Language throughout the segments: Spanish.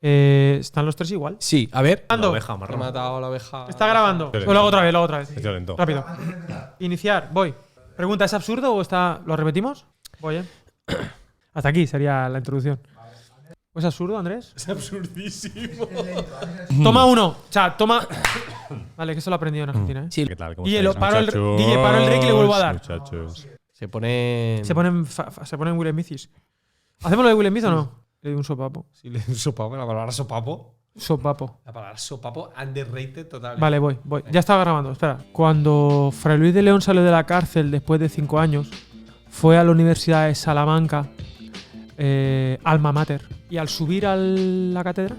¿Están los tres igual? Sí, a ver. Ando. La oveja He marrón. matado a la oveja. ¿Está grabando? Excelente. O lo hago otra vez. Excelente. Rápido. Iniciar, voy. Pregunta, ¿es absurdo o está. ¿Lo repetimos? Voy, Hasta aquí sería la introducción. ¿Es absurdo, Andrés? Es absurdísimo. Toma uno. O sea, toma. Vale, que eso lo he aprendido en Argentina, ¿eh? Sí, ¿Qué tal? ¿Cómo Guille, estáis, lo paro el- muchachos? Guille, paro el rec y le vuelvo a dar. Muchachos. se pone. Se ponen Will Smiths. ¿Hacemos lo de Will Smith o no? Le doy un sopapo. Sí, le sopapo, la palabra sopapo. Sopapo. La palabra sopapo underrated totalmente. Vale, voy. Ya estaba grabando, espera. Cuando Fray Luis de León salió de la cárcel después de 5 años, fue a la Universidad de Salamanca, alma mater, y al subir a la cátedra,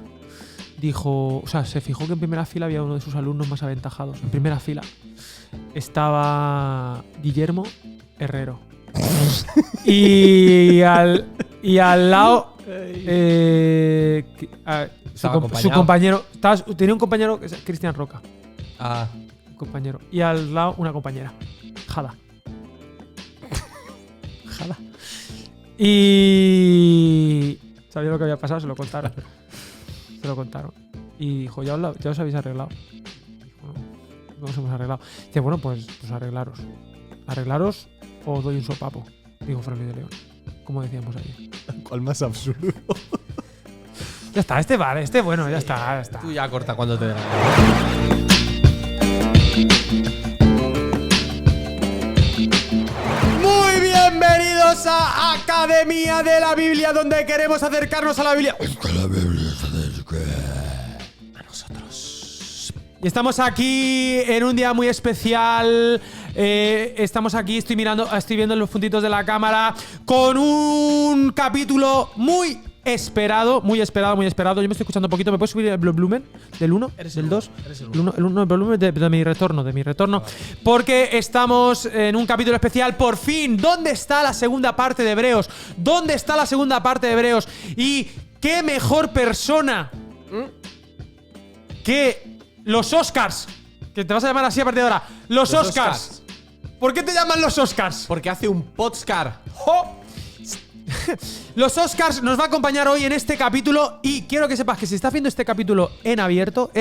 dijo, o sea, se fijó que en primera fila había uno de sus alumnos más aventajados. En primera fila estaba Guillermo Herrero. y al lado su compañero tenía un compañero que es Cristian Roca, un compañero, y al lado una compañera, Jada. Y sabía lo que había pasado, se lo contaron. Y dijo, ya os habéis arreglado. Dijo, no nos hemos arreglado. Dice, bueno, pues arreglaros. Arreglaros o os doy un sopapo, dijo Fray Luis de León. Como decíamos ayer. ¿Cuál más absurdo? Ya está, bueno, ya está. Tú ya corta cuando te dé la gana. Muy bienvenidos a Academia de la Biblia, donde queremos acercarnos a la Biblia. A nosotros. Y estamos aquí en un día muy especial. Estamos aquí, estoy viendo los puntitos de la cámara con un capítulo muy esperado. Yo me estoy escuchando un poquito. ¿Me puedes subir el volumen del 1? ¿Del 2? El volumen de mi retorno. Porque estamos en un capítulo especial. Por fin, ¿dónde está la segunda parte de Hebreos? Y qué mejor persona que los Oscars. Que te vas a llamar así a partir de ahora. Los Oscars. ¿Por qué te llaman los Oscars? Porque hace un podcast. Los Oscars nos va a acompañar hoy en este capítulo. Y quiero que sepas que si estás viendo este capítulo en abierto,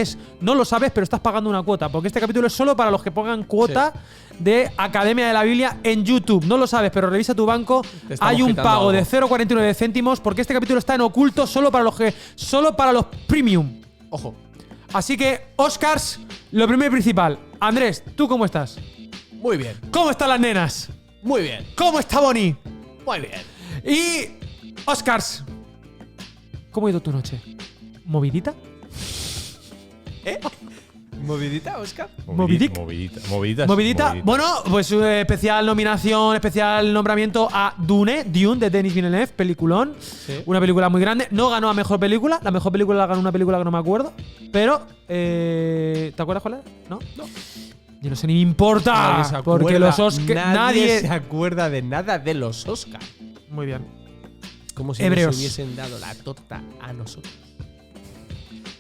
no lo sabes, pero estás pagando una cuota. Porque este capítulo es solo para los que pongan cuota de Academia de la Biblia en YouTube. No lo sabes, pero revisa tu banco. Hay un pago de 0,49 céntimos. Porque este capítulo está en oculto solo para los premium. Ojo. Así que, Oscars, lo primero y principal. Andrés, ¿tú cómo estás? Muy bien. ¿Cómo están las nenas? Muy bien. ¿Cómo está Bonnie? Muy bien. Y Oscars, ¿cómo ha ido tu noche? ¿Movidita? ¿Movidita, Oscar? Movidita. Bueno, pues especial nominación, especial nombramiento a Dune de Denis Villeneuve, peliculón. Sí. Una película muy grande. No ganó a mejor película. La mejor película la ganó una película que no me acuerdo. Pero, ¿te acuerdas cuál era? ¿No? Yo no sé ni me importa. Nadie se acuerda, porque los Oscars. nadie se acuerda de nada de los Oscars. Muy bien. Como si Hebreos. nos hubiesen dado la torta a nosotros.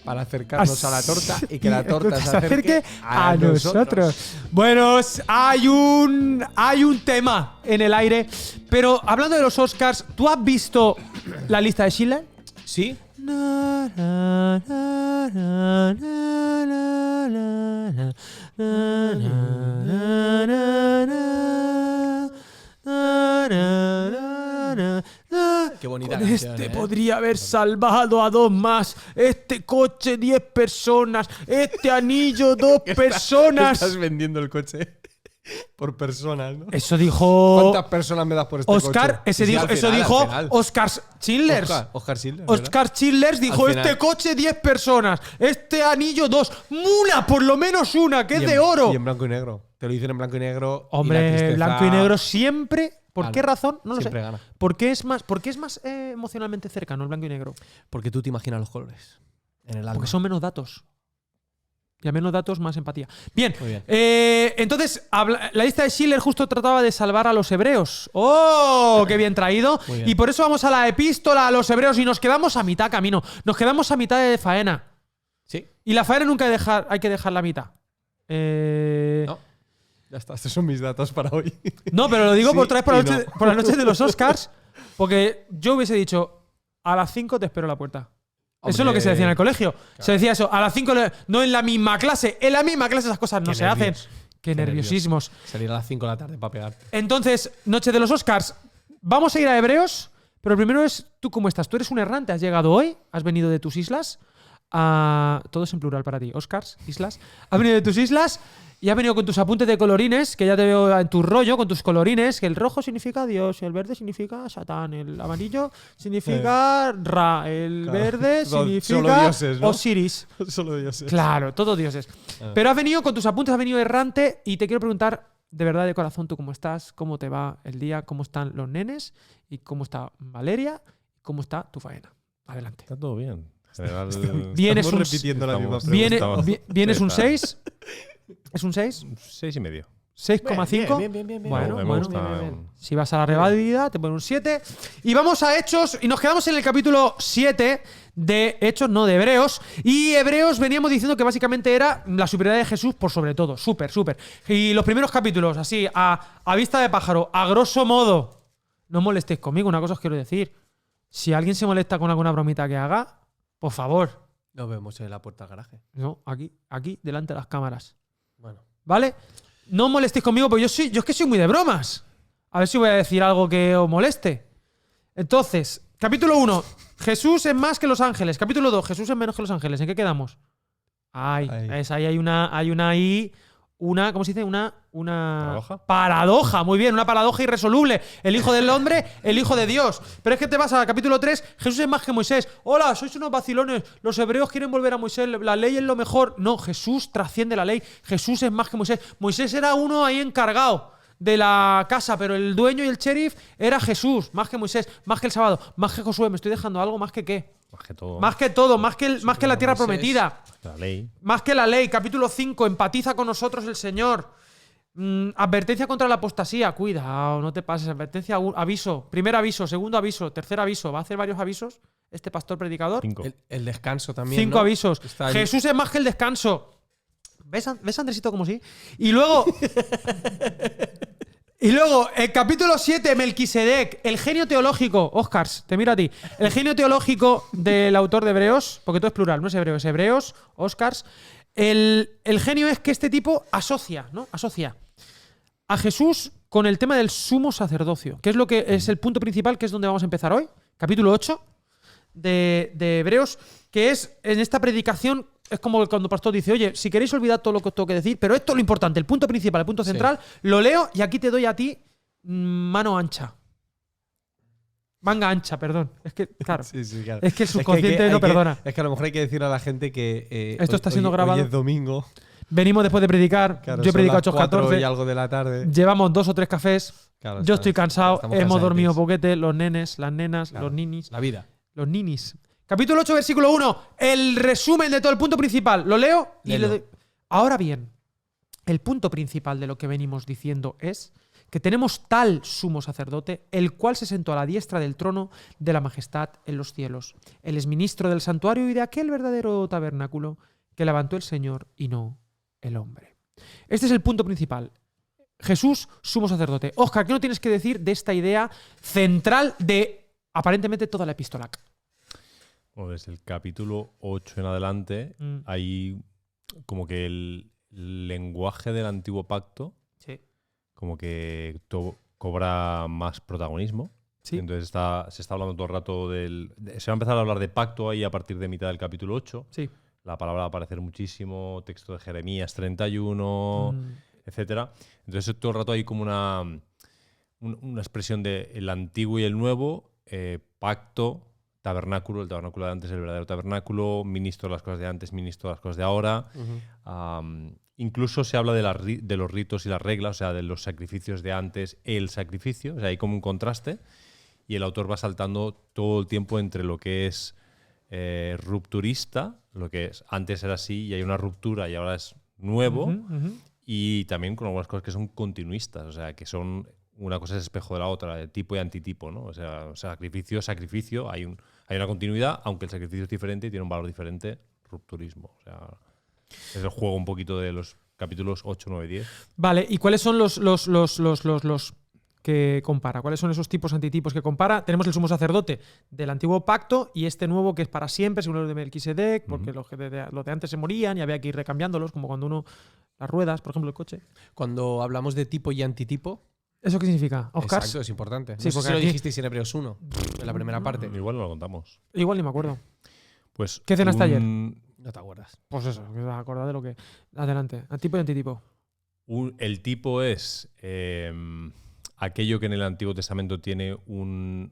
Para acercarnos a la torta y que la torta se acerque a nosotros. Bueno, hay un tema en el aire. Pero hablando de los Oscars, ¿tú has visto la lista de Schindler? ¿Sí? Qué bonita Con canción, este podría haber salvado a 2 más. Este coche 10 personas. Este anillo 2 personas. Estás vendiendo el coche por personas, ¿no? Eso dijo ¿Cuántas personas me das por este Oscar. coche? Sí, al Eso final, dijo al final. Oscar Schindler. Oscar Schindler, ¿verdad? Oscar Schindler dijo: Al final. este coche 10 personas. Este anillo 2. Una, por lo menos una, que es de oro. Y en blanco y negro. Te lo dicen en blanco y negro. Hombre, blanco y negro siempre. ¿Por Gana. qué razón? No lo sé. Siempre gana. ¿Por qué es más emocionalmente cercano el blanco y negro? Porque tú te imaginas los colores en el alma. Porque son menos datos. Y a menos datos, más empatía. Bien. Muy bien. Entonces, la lista de Schiller justo trataba de salvar a los hebreos. ¡Oh! ¡Qué bien traído! Muy bien. Y por eso vamos a la epístola a los hebreos y nos quedamos a mitad camino. Nos quedamos a mitad de faena. Sí. Y la faena nunca hay que dejar la mitad. No. Ya está, estos son mis datos para hoy. No, pero lo digo Sí por otra vez y no. por las noches de los Oscars. Porque yo hubiese dicho, a las 5 te espero a la puerta. Eso es lo que se decía en el colegio. Se decía eso, a las 5, no en la misma clase. En la misma clase esas cosas no se hacen. Qué nerviosismos. Salir a las 5 de la tarde para pegarte. Entonces, noche de los Oscars. Vamos a ir a Hebreos, pero primero es tú cómo estás. Tú eres un errante, has llegado hoy, has venido de tus islas. Todo es en plural para ti. Oscars, islas. Has venido de tus islas y has venido con tus apuntes de colorines, que ya te veo en tu rollo, con tus colorines, que el rojo significa Dios, el verde significa Satán, el amarillo significa Ra, el verde significa solo dioses, ¿no? Osiris. Solo dioses. Claro, todos dioses. Pero has venido con tus apuntes, has venido errante y te quiero preguntar, de verdad, de corazón, ¿tú cómo estás? ¿Cómo te va el día? ¿Cómo están los nenes? ¿Y cómo está Valeria? ¿Cómo está tu faena? Adelante. Está todo bien. En general, Vienes un, repitiendo la misma pregunta. ¿Vienes un 6? ¿Es un 6? 6,5. 6,5. Bien. Bueno, Me bueno. gusta. Si vas a la revalida, te ponen un 7. Y vamos a Hechos, y nos quedamos en el capítulo 7 de Hechos, no de Hebreos. Y Hebreos veníamos diciendo que básicamente era la superioridad de Jesús por sobre todo. Súper. Y los primeros capítulos, así, a vista de pájaro, a grosso modo. No molestéis conmigo, una cosa os quiero decir. Si alguien se molesta con alguna bromita que haga, por favor. Nos vemos en la puerta del garaje. No, aquí, delante de las cámaras. Bueno. ¿Vale? No os molestéis conmigo, porque yo es que soy muy de bromas. A ver si voy a decir algo que os moleste. Entonces, capítulo 1. Jesús es más que los ángeles. Capítulo 2. Jesús es menos que los ángeles. ¿En qué quedamos? Ahí hay una ¿cómo se dice? Una paradoja. Muy bien, una paradoja irresoluble. El hijo del hombre, el hijo de Dios. Pero es que te vas al capítulo 3. Jesús es más que Moisés. Hola, sois unos vacilones. Los hebreos quieren volver a Moisés. La ley es lo mejor. No, Jesús trasciende la ley. Jesús es más que Moisés. Moisés era uno ahí encargado de la casa, pero el dueño y el sheriff era Jesús. Más que Moisés, más que el sábado, más que Josué. ¿Me estoy dejando algo? ¿Más que qué? Más que todo. Más que todo, más que la tierra prometida. La ley. Más que la ley. Capítulo 5. Empatiza con nosotros el Señor. Advertencia contra la apostasía. Cuidado, no te pases. Advertencia, aviso. Primer aviso, segundo aviso, tercer aviso. ¿Va a hacer varios avisos este pastor predicador? 5. El descanso también. 5 avisos. Jesús es más que el descanso. ¿Ves, Andresito, como sí? Y luego. Y luego, el capítulo 7, Melquisedec, el genio teológico. Oscars, te miro a ti. El genio teológico del autor de Hebreos, porque todo es plural, no es hebreo, es Hebreos, Oscars. El genio es que este tipo asocia a Jesús con el tema del sumo sacerdocio, que es lo que es el punto principal, que es donde vamos a empezar hoy. Capítulo 8 de Hebreos, que es en esta predicación. Es como cuando el pastor dice, oye, si queréis olvidar todo lo que os tengo que decir, pero esto es lo importante, el punto principal, el punto central, lo leo y aquí te doy a ti mano ancha. Manga ancha, perdón. Es que, claro, claro. Es que el subconsciente no perdona. Es que a lo mejor hay que decirle a la gente que esto está siendo grabado. Hoy es domingo. Venimos después de predicar. Claro, yo he predicado 8:14. Y algo de la tarde. Llevamos 2 o 3 cafés. Claro, yo estoy cansado. Hemos dormido poquete. poquete. Los nenes, las nenas, los ninis. La vida. Los ninis. Capítulo 8, versículo 1. El resumen de todo el punto principal. Lo leo y le doy. Ahora bien, el punto principal de lo que venimos diciendo es que tenemos tal sumo sacerdote, el cual se sentó a la diestra del trono de la majestad en los cielos. Él es ministro del santuario y de aquel verdadero tabernáculo que levantó el Señor y no el hombre. Este es el punto principal. Jesús, sumo sacerdote. Oscar, ¿qué no tienes que decir de esta idea central de aparentemente toda la epístola? Bueno, desde el capítulo 8 en adelante hay como que el lenguaje del antiguo pacto como que cobra más protagonismo. Sí. Entonces se está hablando todo el rato se va a empezar a hablar de pacto ahí a partir de mitad del capítulo 8. Sí. La palabra va a aparecer muchísimo, texto de Jeremías 31, etcétera. Entonces todo el rato hay como una expresión de el antiguo y el nuevo, pacto, tabernáculo, el tabernáculo de antes, el verdadero tabernáculo, ministro de las cosas de antes, ministro de las cosas de ahora. Incluso se habla de los ritos y las reglas, o sea, de los sacrificios de antes, el sacrificio, o sea, hay como un contraste, y el autor va saltando todo el tiempo entre lo que es rupturista, lo que es antes era así y hay una ruptura y ahora es nuevo, y también con algunas cosas que son continuistas, o sea, que son una cosa es espejo de la otra, de tipo y antitipo, ¿no? O sea, sacrificio, hay una continuidad, aunque el sacrificio es diferente y tiene un valor diferente, rupturismo, o sea, es el juego un poquito de los capítulos 8, 9, 10. Vale, ¿y cuáles son los que compara? ¿Cuáles son esos tipos antitipos que compara? Tenemos el sumo sacerdote del antiguo pacto y este nuevo que es para siempre, según los de Melquisedec, porque los de antes se morían y había que ir recambiándolos, como cuando uno... Las ruedas, por ejemplo, el coche. Cuando hablamos de tipo y antitipo... ¿Eso qué significa, Oscar? Exacto, es importante. Sí, No sé porque si lo aquí- dijisteis en Hebreos 1, en la primera parte. Igual no lo contamos. Igual ni me acuerdo. Pues ¿Qué cenaste ayer? No te acuerdas. Pues eso, que os acordáis de lo que... Adelante, tipo y antitipo. El tipo es aquello que en el Antiguo Testamento tiene una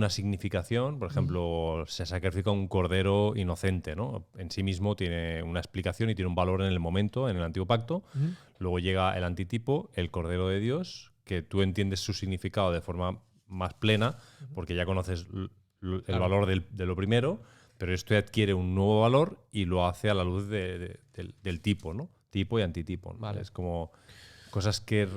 significación. Por ejemplo, se sacrifica un cordero inocente, ¿no? En sí mismo tiene una explicación y tiene un valor en el momento, en el Antiguo Pacto. Luego llega el antitipo, el Cordero de Dios, que tú entiendes su significado de forma más plena, porque ya conoces el valor de lo primero, pero esto adquiere un nuevo valor y lo hace a la luz del tipo, ¿no? Tipo y antitipo, ¿no? Vale. Es como cosas que...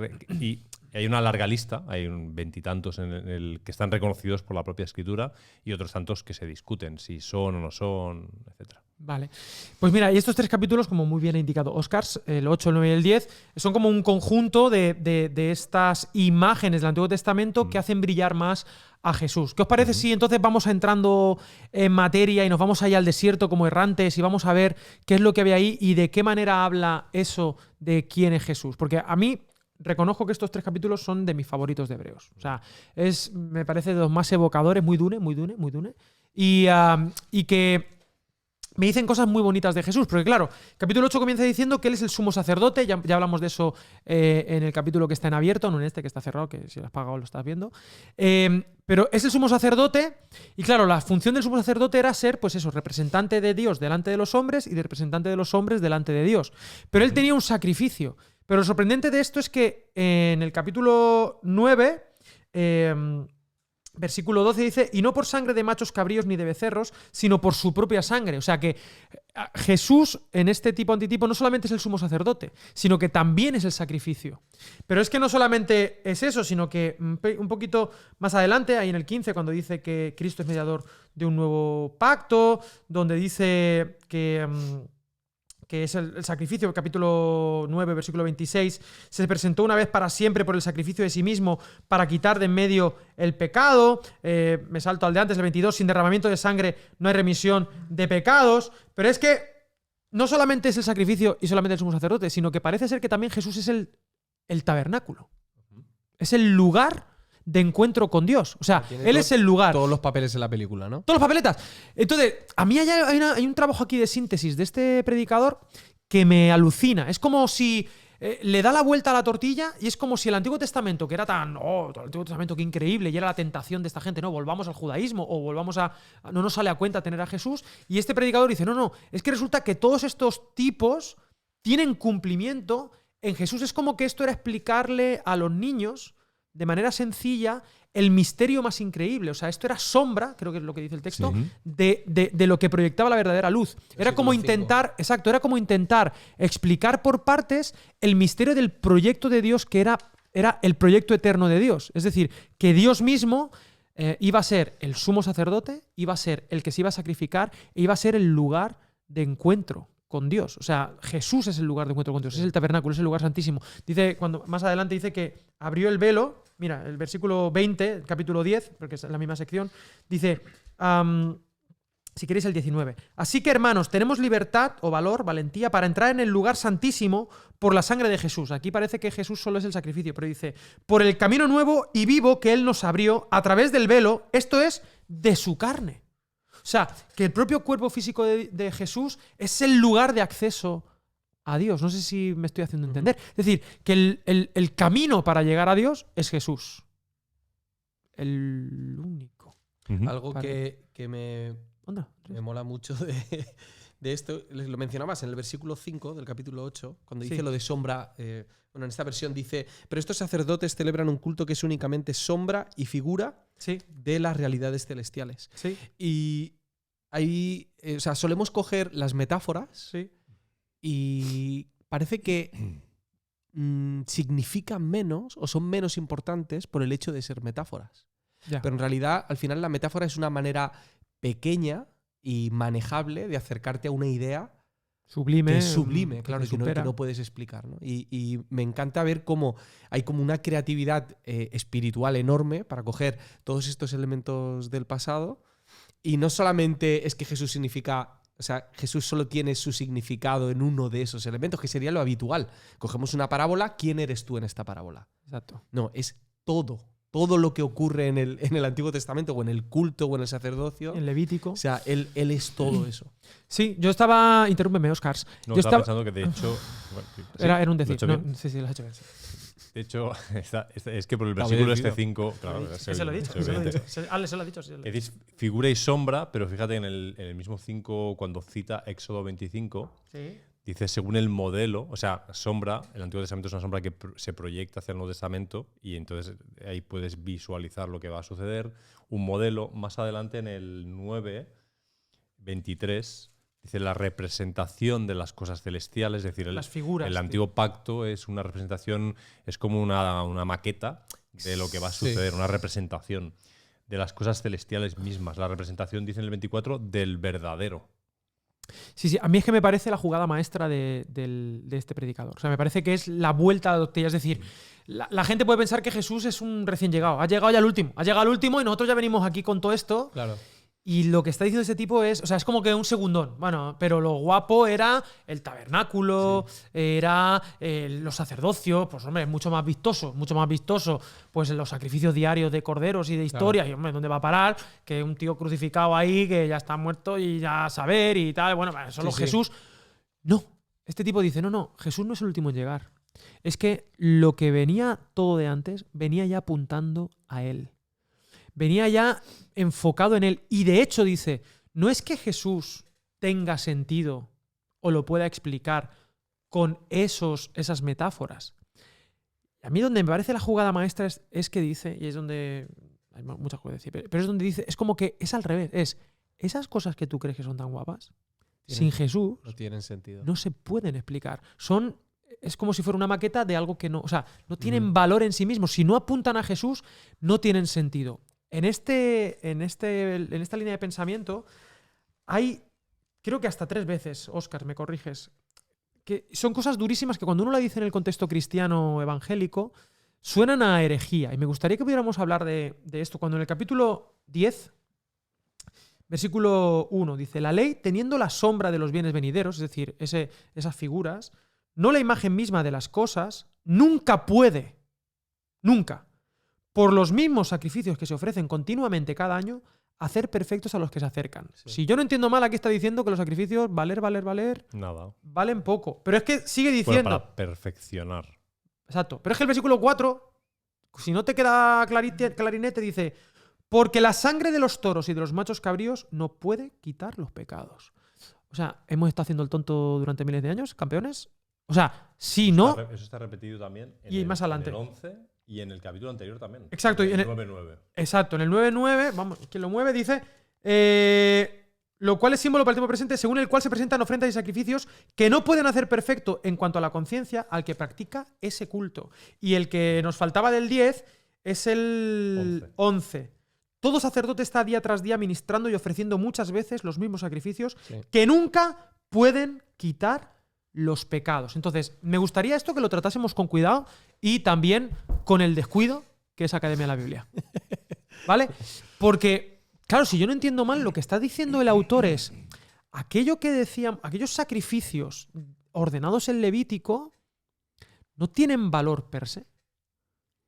y hay una larga lista, hay veintitantos en el que están reconocidos por la propia escritura y otros tantos que se discuten si son o no son, etcétera. Vale. Pues mira, y estos 3 capítulos, como muy bien ha indicado Oscars, el 8, el 9 y el 10, son como un conjunto de estas imágenes del Antiguo Testamento que hacen brillar más a Jesús. ¿Qué os parece si entonces vamos entrando en materia y nos vamos allá al desierto como errantes y vamos a ver qué es lo que había ahí y de qué manera habla eso de quién es Jesús? Porque a mí... Reconozco que estos 3 capítulos son de mis favoritos de Hebreos. O sea, me parece de los más evocadores, muy dune. Y que me dicen cosas muy bonitas de Jesús. Porque claro, capítulo 8 comienza diciendo que él es el sumo sacerdote. Ya hablamos de eso en el capítulo que está en abierto, no en este que está cerrado, que si lo has pagado lo estás viendo. Pero es el sumo sacerdote. Y claro, la función del sumo sacerdote era ser, pues eso, representante de Dios delante de los hombres y de representante de los hombres delante de Dios. Pero él tenía un sacrificio. Pero lo sorprendente de esto es que en el capítulo 9, versículo 12 dice, y no por sangre de machos cabríos ni de becerros, sino por su propia sangre. O sea que Jesús, en este tipo antitipo, no solamente es el sumo sacerdote, sino que también es el sacrificio. Pero es que no solamente es eso, sino que un poquito más adelante, ahí en el 15, cuando dice que Cristo es mediador de un nuevo pacto, donde dice que es el sacrificio, capítulo 9, versículo 26, se presentó una vez para siempre por el sacrificio de sí mismo para quitar de en medio el pecado. Me salto al de antes, el 22, sin derramamiento de sangre no hay remisión de pecados. Pero es que no solamente es el sacrificio y solamente el sumo sacerdote, sino que parece ser que también Jesús es el tabernáculo. Es el lugar de encuentro con Dios. O sea, él es el lugar. Todos los papeles en la película, ¿no? Todos los papeletas. Entonces, a mí hay un trabajo aquí de síntesis de este predicador que me alucina. Es como si le da la vuelta a la tortilla y es como si el Antiguo Testamento, que era tan... Oh, el Antiguo Testamento, qué increíble, y era la tentación de esta gente, no, volvamos al judaísmo o volvamos a... No nos sale a cuenta tener a Jesús. Y este predicador dice, no, es que resulta que todos estos tipos tienen cumplimiento en Jesús. Es como que esto era explicarle a los niños de manera sencilla el misterio más increíble. O sea, esto era sombra, creo que es lo que dice el texto, Sí. de lo que proyectaba la verdadera luz. Era como intentar, exacto, era como intentar explicar por partes el misterio del proyecto de Dios que era el proyecto eterno de Dios. Es decir, que Dios mismo iba a ser el sumo sacerdote, iba a ser el que se iba a sacrificar e iba a ser el lugar de encuentro con Dios. O sea, Jesús es el lugar de encuentro con Dios, es el tabernáculo, es el lugar santísimo. Dice, cuando más adelante dice que abrió el velo, mira, el versículo 20, capítulo 10, porque es la misma sección, dice, si queréis el 19, así que hermanos, tenemos libertad o valor, valentía, para entrar en el lugar santísimo por la sangre de Jesús. Aquí parece que Jesús solo es el sacrificio, pero dice, por el camino nuevo y vivo que Él nos abrió a través del velo, esto es, de su carne. O sea, que el propio cuerpo físico de Jesús es el lugar de acceso a Dios. No sé si me estoy haciendo entender. Es decir, que el camino para llegar a Dios es Jesús. El único. Algo Vale. que me mola mucho de esto, lo mencionabas en el versículo 5 del capítulo 8, cuando dice lo de sombra. Bueno, en esta versión dice, pero estos sacerdotes celebran un culto que es únicamente sombra y figura de las realidades celestiales. Sí. Y ahí, o sea, solemos coger las metáforas y parece que significan menos o son menos importantes por el hecho de ser metáforas. Ya. Pero en realidad, al final, la metáfora es una manera pequeña y manejable de acercarte a una idea sublime. Que es sublime, claro, que que no puedes explicar, ¿no? Y me encanta ver cómo hay como una creatividad espiritual enorme para coger todos estos elementos del pasado. Y no solamente es que Jesús significa... O sea, Jesús solo tiene su significado en uno de esos elementos, que sería lo habitual. Cogemos una parábola, ¿quién eres tú en esta parábola? Exacto. No, es todo lo que ocurre en el Antiguo Testamento, o en el culto, o en el sacerdocio. En Levítico. O sea, él es todo eso. Sí, yo estaba... Interrúmpeme, Oscars. No, yo estaba pensando que de hecho... Bueno, ¿sí? Era un decir. ¿Lo he hecho bien? Sí, lo has hecho bien. Sí. De hecho, es que por el versículo este 5... Claro, Se lo he dicho. Ale se lo ha dicho. Sí, decís figura y sombra, pero fíjate en el mismo 5, cuando cita Éxodo 25, sí. dice según el modelo, o sea, sombra, el Antiguo Testamento es una sombra que se proyecta hacia el Nuevo Testamento y entonces ahí puedes visualizar lo que va a suceder. Un modelo, más adelante en el 9, 23... dice la representación de las cosas celestiales, es decir, las figuras, el antiguo pacto es una representación, es como una maqueta de lo que va a suceder, una representación de las cosas celestiales mismas. La representación, dice en el 24, del verdadero. Sí, a mí es que me parece la jugada maestra de este predicador. O sea, me parece que es la vuelta a la tortilla. Es decir, la gente puede pensar que Jesús es un recién llegado. Ha llegado ya al último y nosotros ya venimos aquí con todo esto. Claro. Y lo que está diciendo ese tipo es, o sea, es como que un segundón. Bueno, pero lo guapo era el tabernáculo, era los sacerdocios, pues hombre, es mucho más vistoso, pues los sacrificios diarios de corderos y de historias. Claro. Y hombre, ¿dónde va a parar? Que un tío crucificado ahí, que ya está muerto y ya a saber y tal. Bueno, solo Jesús. No, este tipo dice, no, Jesús no es el último en llegar. Es que lo que venía todo de antes, venía ya apuntando a él. Venía ya enfocado en él. Y de hecho dice, no es que Jesús tenga sentido o lo pueda explicar con esas metáforas. A mí donde me parece la jugada maestra es que dice, y es donde hay muchas cosas que decir, pero es donde dice, es como que es al revés. Es esas cosas que tú crees que son tan guapas, sin Jesús no tienen sentido. No se pueden explicar. Es como si fuera una maqueta de algo que no... O sea, no tienen valor en sí mismos. Si no apuntan a Jesús, no tienen sentido. En esta línea de pensamiento hay, creo que hasta 3 veces, Óscar, me corriges, que son cosas durísimas que cuando uno la dice en el contexto cristiano evangélico suenan a herejía. Y me gustaría que pudiéramos hablar de esto. Cuando en el capítulo 10, versículo 1, dice, la ley, teniendo la sombra de los bienes venideros, es decir, esas figuras, no la imagen misma de las cosas, nunca puede, por los mismos sacrificios que se ofrecen continuamente cada año, hacer perfectos a los que se acercan. Sí. Si yo no entiendo mal, aquí está diciendo que los sacrificios valer, nada. Valen poco. Pero es que sigue diciendo... Bueno, para perfeccionar. Exacto. Pero es que el versículo 4, si no te queda clarinete, dice, porque la sangre de los toros y de los machos cabríos no puede quitar los pecados. O sea, ¿hemos estado haciendo el tonto durante miles de años, campeones? O sea, si no... Eso está repetido también más adelante. En el 11 y en el capítulo anterior también. Exacto. En el 9.9. Exacto, en el 9.9, vamos, quien lo mueve dice, lo cual es símbolo para el tiempo presente, según el cual se presentan ofrendas y sacrificios que no pueden hacer perfecto en cuanto a la conciencia al que practica ese culto. Y el que nos faltaba del 10 es el 11. Todo sacerdote está día tras día ministrando y ofreciendo muchas veces los mismos sacrificios que nunca pueden quitar los pecados. Entonces, me gustaría esto que lo tratásemos con cuidado y también con el descuido que es Academia de la Biblia. ¿Vale? Porque, claro, si yo no entiendo mal, lo que está diciendo el autor es aquello que decían, aquellos sacrificios ordenados en Levítico no tienen valor per se.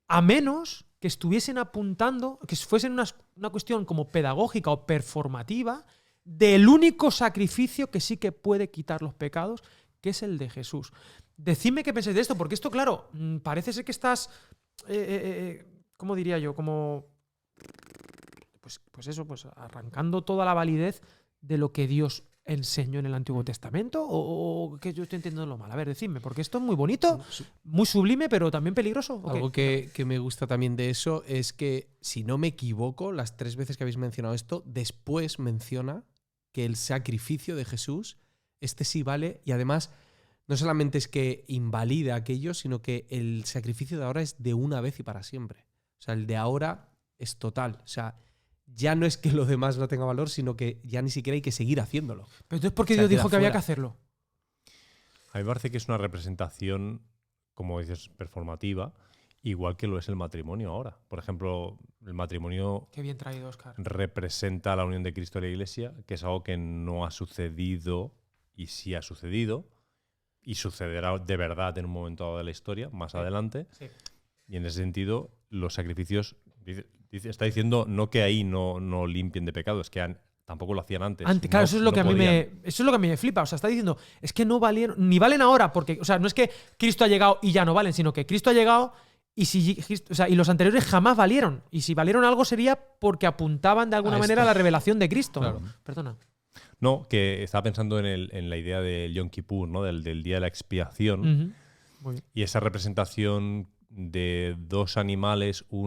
A menos que estuviesen apuntando, que fuesen una cuestión como pedagógica o performativa del único sacrificio que sí que puede quitar los pecados, que es el de Jesús. Decidme qué pensáis de esto, porque esto, claro, parece ser que estás, ¿cómo diría yo? Como, pues arrancando toda la validez de lo que Dios enseñó en el Antiguo Testamento, o que yo estoy entendiendo mal. A ver, decidme, porque esto es muy bonito, muy sublime, pero también peligroso. Algo que me gusta también de eso es que, si no me equivoco, las 3 veces que habéis mencionado esto, después menciona que el sacrificio de Jesús, este sí vale, y además no solamente es que invalida aquello, sino que el sacrificio de ahora es de una vez y para siempre. O sea, el de ahora es total. O sea, ya no es que lo demás no tenga valor, sino que ya ni siquiera hay que seguir haciéndolo. Pero entonces, ¿por qué Dios dijo que había que hacerlo? A mí me parece que es una representación, como dices, performativa, igual que lo es el matrimonio ahora. Por ejemplo, el matrimonio Qué bien traído, Óscar. representa la unión de Cristo y la Iglesia, que es algo que no ha sucedido y sí ha sucedido y sucederá de verdad en un momento dado de la historia, más adelante. Sí. Y en ese sentido, los sacrificios, está diciendo no que ahí no limpien de pecado, es que tampoco lo hacían antes. Claro, eso es lo que a mí me flipa. O sea, está diciendo, es que no valieron, ni valen ahora, porque, o sea, no es que Cristo ha llegado y ya no valen, sino que Cristo ha llegado y los anteriores jamás valieron. Y si valieron algo sería porque apuntaban de alguna manera a la revelación de Cristo. Claro. Perdona. No, que estaba pensando en la idea del Yom Kippur, ¿no? Del día de la expiación. Muy bien. Y esa representación de dos animales, pero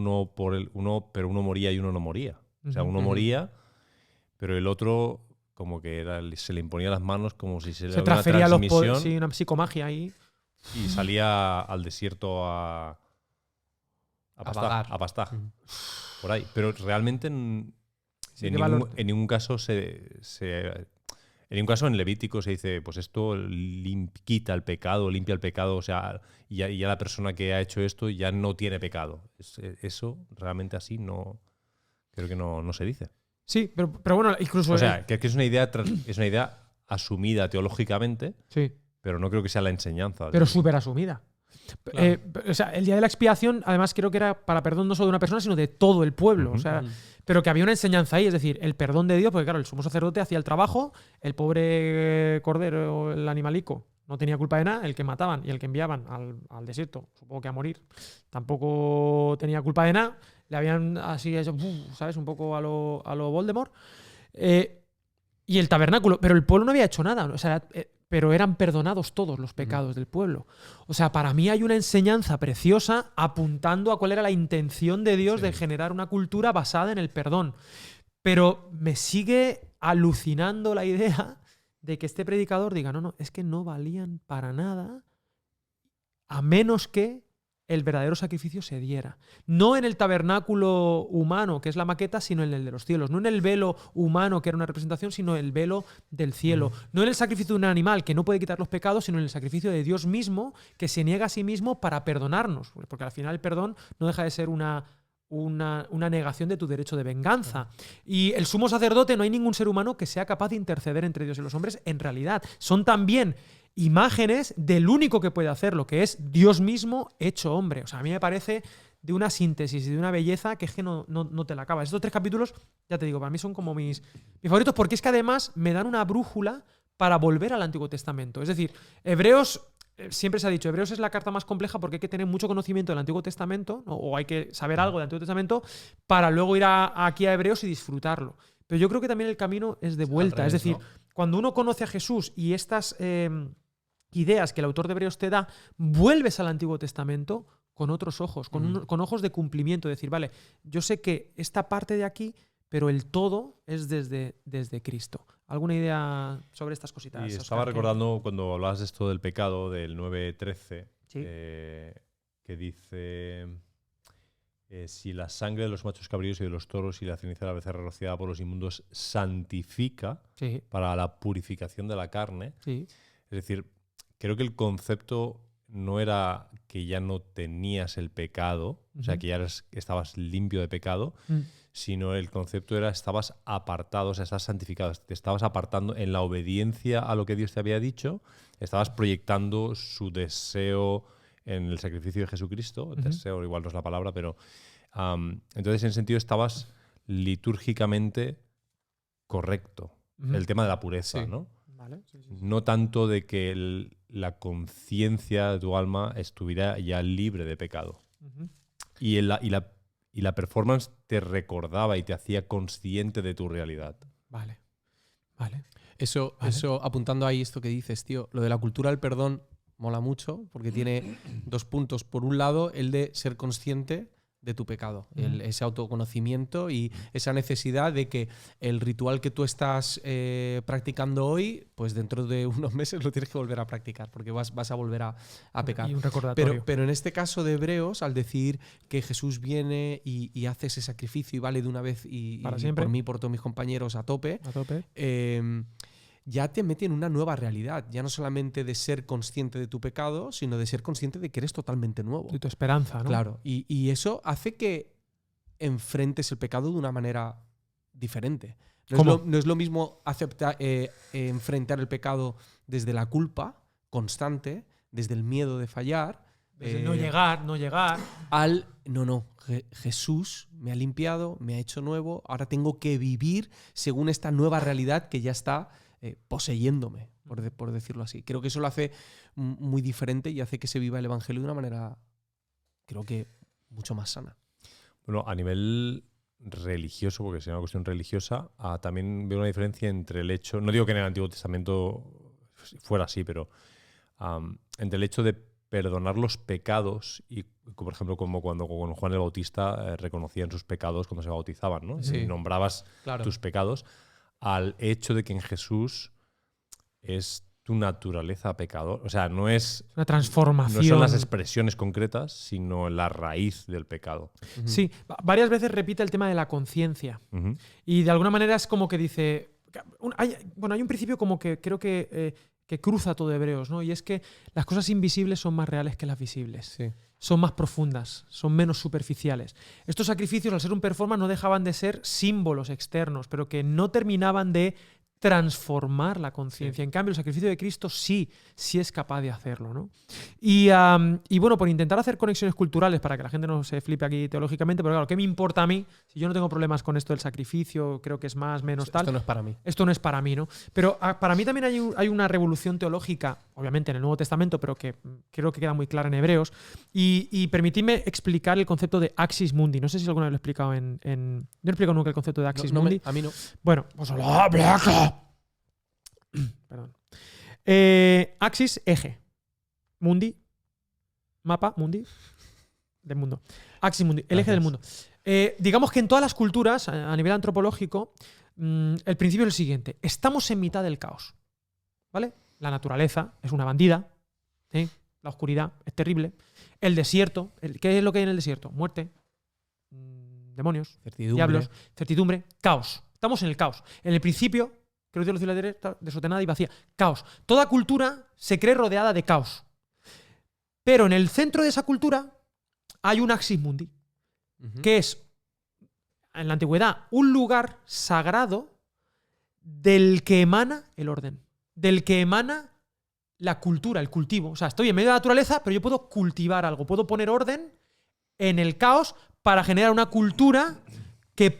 uno moría y uno no moría. O sea, uno moría, pero el otro como que se le imponía las manos como si se transfería una transmisión. Sí, una psicomagia ahí. Y salía al desierto a pastar. Por ahí. Pero realmente en ningún caso en ningún caso en Levítico se dice, pues esto quita el pecado, limpia el pecado, o sea, y ya la persona que ha hecho esto ya no tiene pecado. Eso realmente así no creo que no se dice. Sí, pero bueno, incluso... O sea, que es una idea asumida teológicamente, sí, pero no creo que sea la enseñanza. Pero súper asumida. Claro. O sea, el día de la expiación, además, creo que era para perdón no solo de una persona, sino de todo el pueblo. O sea, pero que había una enseñanza ahí, es decir, el perdón de Dios, porque claro, el sumo sacerdote hacía el trabajo, el pobre cordero, el animalico, no tenía culpa de nada, el que mataban y el que enviaban al desierto, supongo que a morir, tampoco tenía culpa de nada, le habían así, ¿sabes? Un poco a lo Voldemort. Y el tabernáculo, pero el pueblo no había hecho nada, o sea, pero eran perdonados todos los pecados del pueblo. O sea, para mí hay una enseñanza preciosa apuntando a cuál era la intención de Dios de generar una cultura basada en el perdón. Pero me sigue alucinando la idea de que este predicador diga, no, es que no valían para nada a menos que el verdadero sacrificio se diera. No en el tabernáculo humano, que es la maqueta, sino en el de los cielos. No en el velo humano, que era una representación, sino el velo del cielo. No en el sacrificio de un animal, que no puede quitar los pecados, sino en el sacrificio de Dios mismo, que se niega a sí mismo para perdonarnos. Porque al final el perdón no deja de ser una negación de tu derecho de venganza. Y el sumo sacerdote, no hay ningún ser humano que sea capaz de interceder entre Dios y los hombres en realidad. Son también imágenes del único que puede hacerlo, que es Dios mismo hecho hombre. O sea, a mí me parece de una síntesis y de una belleza que es que no te la acabas. Estos 3 capítulos, ya te digo, para mí son como mis favoritos, porque es que además me dan una brújula para volver al Antiguo Testamento. Es decir, Hebreos, siempre se ha dicho, Hebreos es la carta más compleja porque hay que tener mucho conocimiento del Antiguo Testamento, ¿no? O hay que saber algo del Antiguo Testamento para luego ir aquí a Hebreos y disfrutarlo. Pero yo creo que también el camino es de vuelta. Revés, es decir, ¿no? Cuando uno conoce a Jesús y estas ideas que el autor de Hebreos te da, vuelves al Antiguo Testamento con otros ojos, con ojos de cumplimiento. Decir, vale, yo sé que esta parte de aquí, pero el todo es desde Cristo. ¿Alguna idea sobre estas cositas? Y estaba recordando cuando hablabas de esto del pecado, del 9:13, ¿sí? Que dice... si la sangre de los machos cabríos y de los toros y la ceniza de la becerra rociada por los inmundos santifica para la purificación de la carne. Sí. Es decir, creo que el concepto no era que ya no tenías el pecado, o sea, que ya estabas limpio de pecado, sino el concepto era estabas apartado, o sea, estás santificado, te estabas apartando en la obediencia a lo que Dios te había dicho, estabas proyectando su deseo en el sacrificio de Jesucristo, deseo igual no es la palabra, pero entonces en ese sentido estabas litúrgicamente correcto. El tema de la pureza, ¿no? Vale. Sí. No tanto de que la conciencia de tu alma estuviera ya libre de pecado. Y la performance te recordaba y te hacía consciente de tu realidad. Vale. Eso apuntando ahí esto que dices, tío, lo de la cultura del perdón mola mucho porque tiene 2 puntos. Por un lado, el de ser consciente de tu pecado, ese autoconocimiento y esa necesidad de que el ritual que tú estás practicando hoy, pues dentro de unos meses lo tienes que volver a practicar porque vas a volver a pecar. Y un recordatorio. Pero en este caso de Hebreos, al decir que Jesús viene y hace ese sacrificio y vale de una vez y por mí, por todos mis compañeros a tope. ya te mete en una nueva realidad. Ya no solamente de ser consciente de tu pecado, sino de ser consciente de que eres totalmente nuevo. Y tu esperanza, ¿no? Claro. Y eso hace que enfrentes el pecado de una manera diferente. No es lo mismo enfrentar el pecado desde la culpa constante, desde el miedo de fallar. Desde no llegar. Jesús me ha limpiado, me ha hecho nuevo, ahora tengo que vivir según esta nueva realidad que ya está poseyéndome, por decirlo así. Creo que eso lo hace muy diferente y hace que se viva el evangelio de una manera, creo que, mucho más sana. Bueno, a nivel religioso, porque sería una cuestión religiosa, también veo una diferencia entre el hecho, no digo que en el Antiguo Testamento fuera así, pero entre el hecho de perdonar los pecados y, por ejemplo, como cuando con Juan el Bautista reconocían sus pecados cuando se bautizaban, ¿no? Sí. Y nombrabas Claro. tus pecados, al hecho de que en Jesús es tu naturaleza pecador. O sea, no es una transformación. No son las expresiones concretas, sino la raíz del pecado. Uh-huh. Sí, varias veces repite el tema de la conciencia. Uh-huh. Y de alguna manera es como que dice... hay un principio como que creo que cruza todo Hebreos, ¿no? Y es que las cosas invisibles son más reales que las visibles. Sí. Son más profundas, son menos superficiales. Estos sacrificios, al ser un performance, no dejaban de ser símbolos externos, pero que no terminaban de transformar la conciencia. Sí. En cambio, el sacrificio de Cristo sí es capaz de hacerlo, ¿no? Y bueno, por intentar hacer conexiones culturales para que la gente no se flipe aquí teológicamente, pero claro, ¿qué me importa a mí? Si yo no tengo problemas con esto del sacrificio, creo que es más, menos tal. Esto no es para mí. Esto no es para mí, ¿no? Pero para mí también hay una revolución teológica, obviamente en el Nuevo Testamento, pero que creo que queda muy clara en Hebreos. Y permitidme explicar el concepto de Axis Mundi. No sé si alguna vez lo he explicado en... Yo no he explicado nunca el concepto de Axis Mundi. A mí no. Bueno, pues perdón. Axis, eje. Mundi, mapa, mundi, del mundo. Axis Mundi, el eje del mundo. Digamos que en todas las culturas, a nivel antropológico, el principio es el siguiente. Estamos en mitad del caos. ¿Vale? La naturaleza es una bandida. ¿Sí? La oscuridad es terrible. El desierto. ¿Qué es lo que hay en el desierto? Muerte. Demonios. Diablos. Certidumbre. Caos. Estamos en el caos. En el principio... Creo que la ciudad está desordenada y vacía. Caos. Toda cultura se cree rodeada de caos. Pero en el centro de esa cultura hay un Axis Mundi, que es, en la antigüedad, un lugar sagrado del que emana el orden, del que emana la cultura, el cultivo. O sea, estoy en medio de la naturaleza, pero yo puedo cultivar algo, puedo poner orden en el caos para generar una cultura que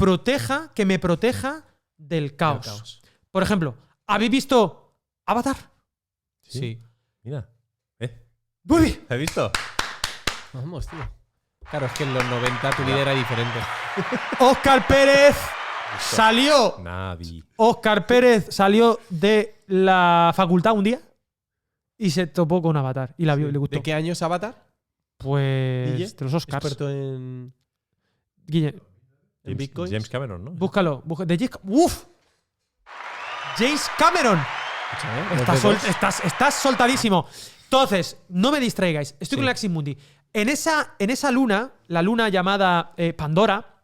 me proteja del caos. Por ejemplo, ¿habéis visto Avatar? Sí. Mira. Muy bien. ¿Has visto? Vamos, tío. Claro, es que en los 90 tu vida era diferente. Óscar Pérez salió. Navi. Óscar Pérez salió de la facultad un día y se topó con Avatar y la vio y le gustó. ¿De qué año es Avatar? Pues Guille, de los Oscars. experto en Guille, Bitcoin. James Cameron, ¿no? búscalo. ¡Uf! James Cameron. Estás soltadísimo. Entonces, no me distraigáis. Estoy con el Axis Mundi. En esa luna, la luna llamada Pandora,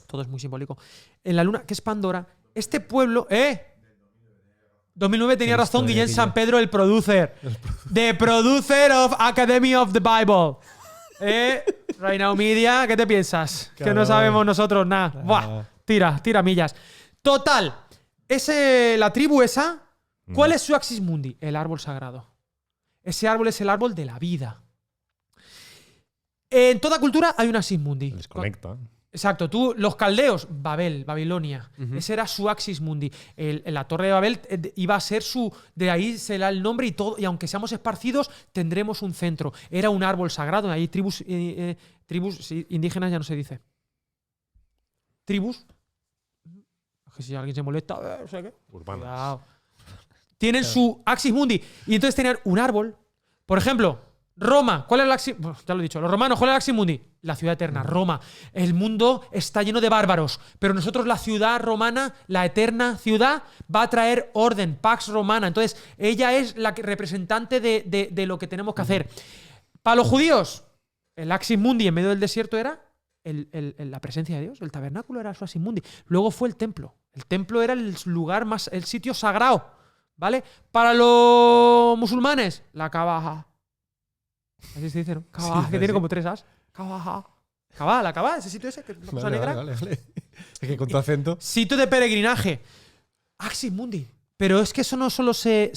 todo es muy simbólico. En la luna, ¿qué es Pandora? Este pueblo, 2009 tenía razón Guillén San Pedro, el producer. The producer of Academy of the Bible. Right Now Media, ¿qué te piensas? Claro. Que no sabemos nosotros nada. Buah, tira millas. Total. La tribu esa, ¿cuál es su Axis Mundi? El árbol sagrado. Ese árbol es el árbol de la vida. En toda cultura hay un Axis Mundi. Desconecta. Exacto. Los caldeos, Babilonia. Ese era su Axis Mundi. La Torre de Babel iba a ser su... De ahí se da el nombre y todo. Y aunque seamos esparcidos, tendremos un centro. Era un árbol sagrado. Hay tribus indígenas, ya no se dice. Tribus... Que si alguien se molesta, no sé qué. Urbanas. Cuidado. Tienen su Axis Mundi. Y entonces tenían un árbol. Por ejemplo, Roma. ¿Cuál es el Axis? Bueno, ya lo he dicho. Los romanos, ¿cuál es el Axis Mundi? La ciudad eterna, Roma. El mundo está lleno de bárbaros. Pero nosotros, la ciudad romana, la eterna ciudad, va a traer orden, Pax Romana. Entonces, ella es la representante de lo que tenemos que hacer. Para los judíos, el Axis Mundi en medio del desierto era la presencia de Dios. El tabernáculo era su Axis Mundi. Luego fue el templo. El templo era el lugar más, el sitio sagrado. ¿vale? Para los musulmanes, la Kaaba. Así se dice, ¿no? Kaaba, que tiene como 3 as. Kaaba. Kaaba, la Kaaba, ese sitio ese, que es una cosa negra. Vale. Es que con tu acento. Sitio de peregrinaje. Axis Mundi. Pero es que eso no solo se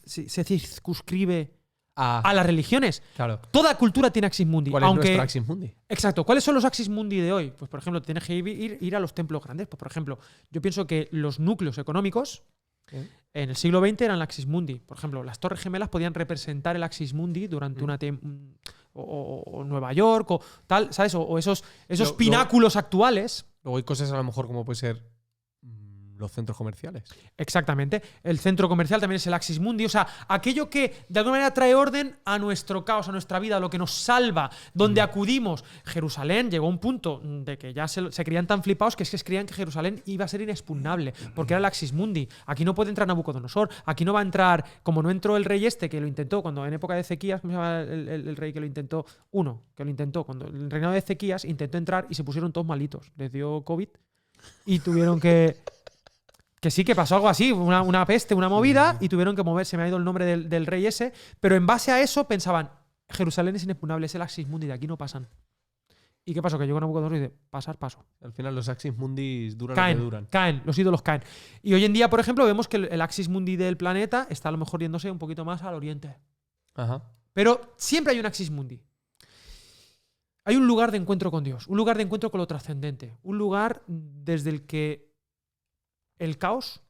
circunscribe a las religiones. Claro. Toda cultura tiene Axis Mundi. ¿Cuál es nuestro Axis Mundi? Exacto. ¿Cuáles son los Axis Mundi de hoy? Pues, por ejemplo, tienes que ir a los templos grandes. Pues, por ejemplo, yo pienso que los núcleos económicos en el siglo XX eran el Axis Mundi. Por ejemplo, las Torres Gemelas podían representar el Axis Mundi durante o Nueva York o tal, ¿sabes? O esos pináculos actuales. Luego hay cosas a lo mejor como puede ser los centros comerciales. Exactamente. El centro comercial también es el Axis Mundi. O sea, aquello que de alguna manera trae orden a nuestro caos, a nuestra vida, a lo que nos salva, donde acudimos. Jerusalén llegó a un punto de que ya se creían tan flipados que es que creían que Jerusalén iba a ser inexpugnable, porque era el Axis Mundi. Aquí no puede entrar Nabucodonosor, aquí no va a entrar, como no entró el rey que lo intentó cuando en época de Ezequías, ¿cómo se llama el rey que lo intentó? Cuando el reinado de Ezequías intentó entrar y se pusieron todos malitos. Les dio COVID y tuvieron que sí, que pasó algo así, una peste, una movida, y tuvieron que moverse. Me ha ido el nombre del rey ese, pero en base a eso pensaban, Jerusalén es inexpugnable, es el Axis Mundi, de aquí no pasan. ¿Y qué pasó? Que llegó Nabucodonosor y dice, paso. Al final los Axis Mundis duran lo que duran. Caen, los ídolos caen. Y hoy en día, por ejemplo, vemos que el Axis Mundi del planeta está a lo mejor yéndose un poquito más al oriente. Ajá. Pero siempre hay un Axis Mundi. Hay un lugar de encuentro con Dios, un lugar de encuentro con lo trascendente, un lugar desde el que el caos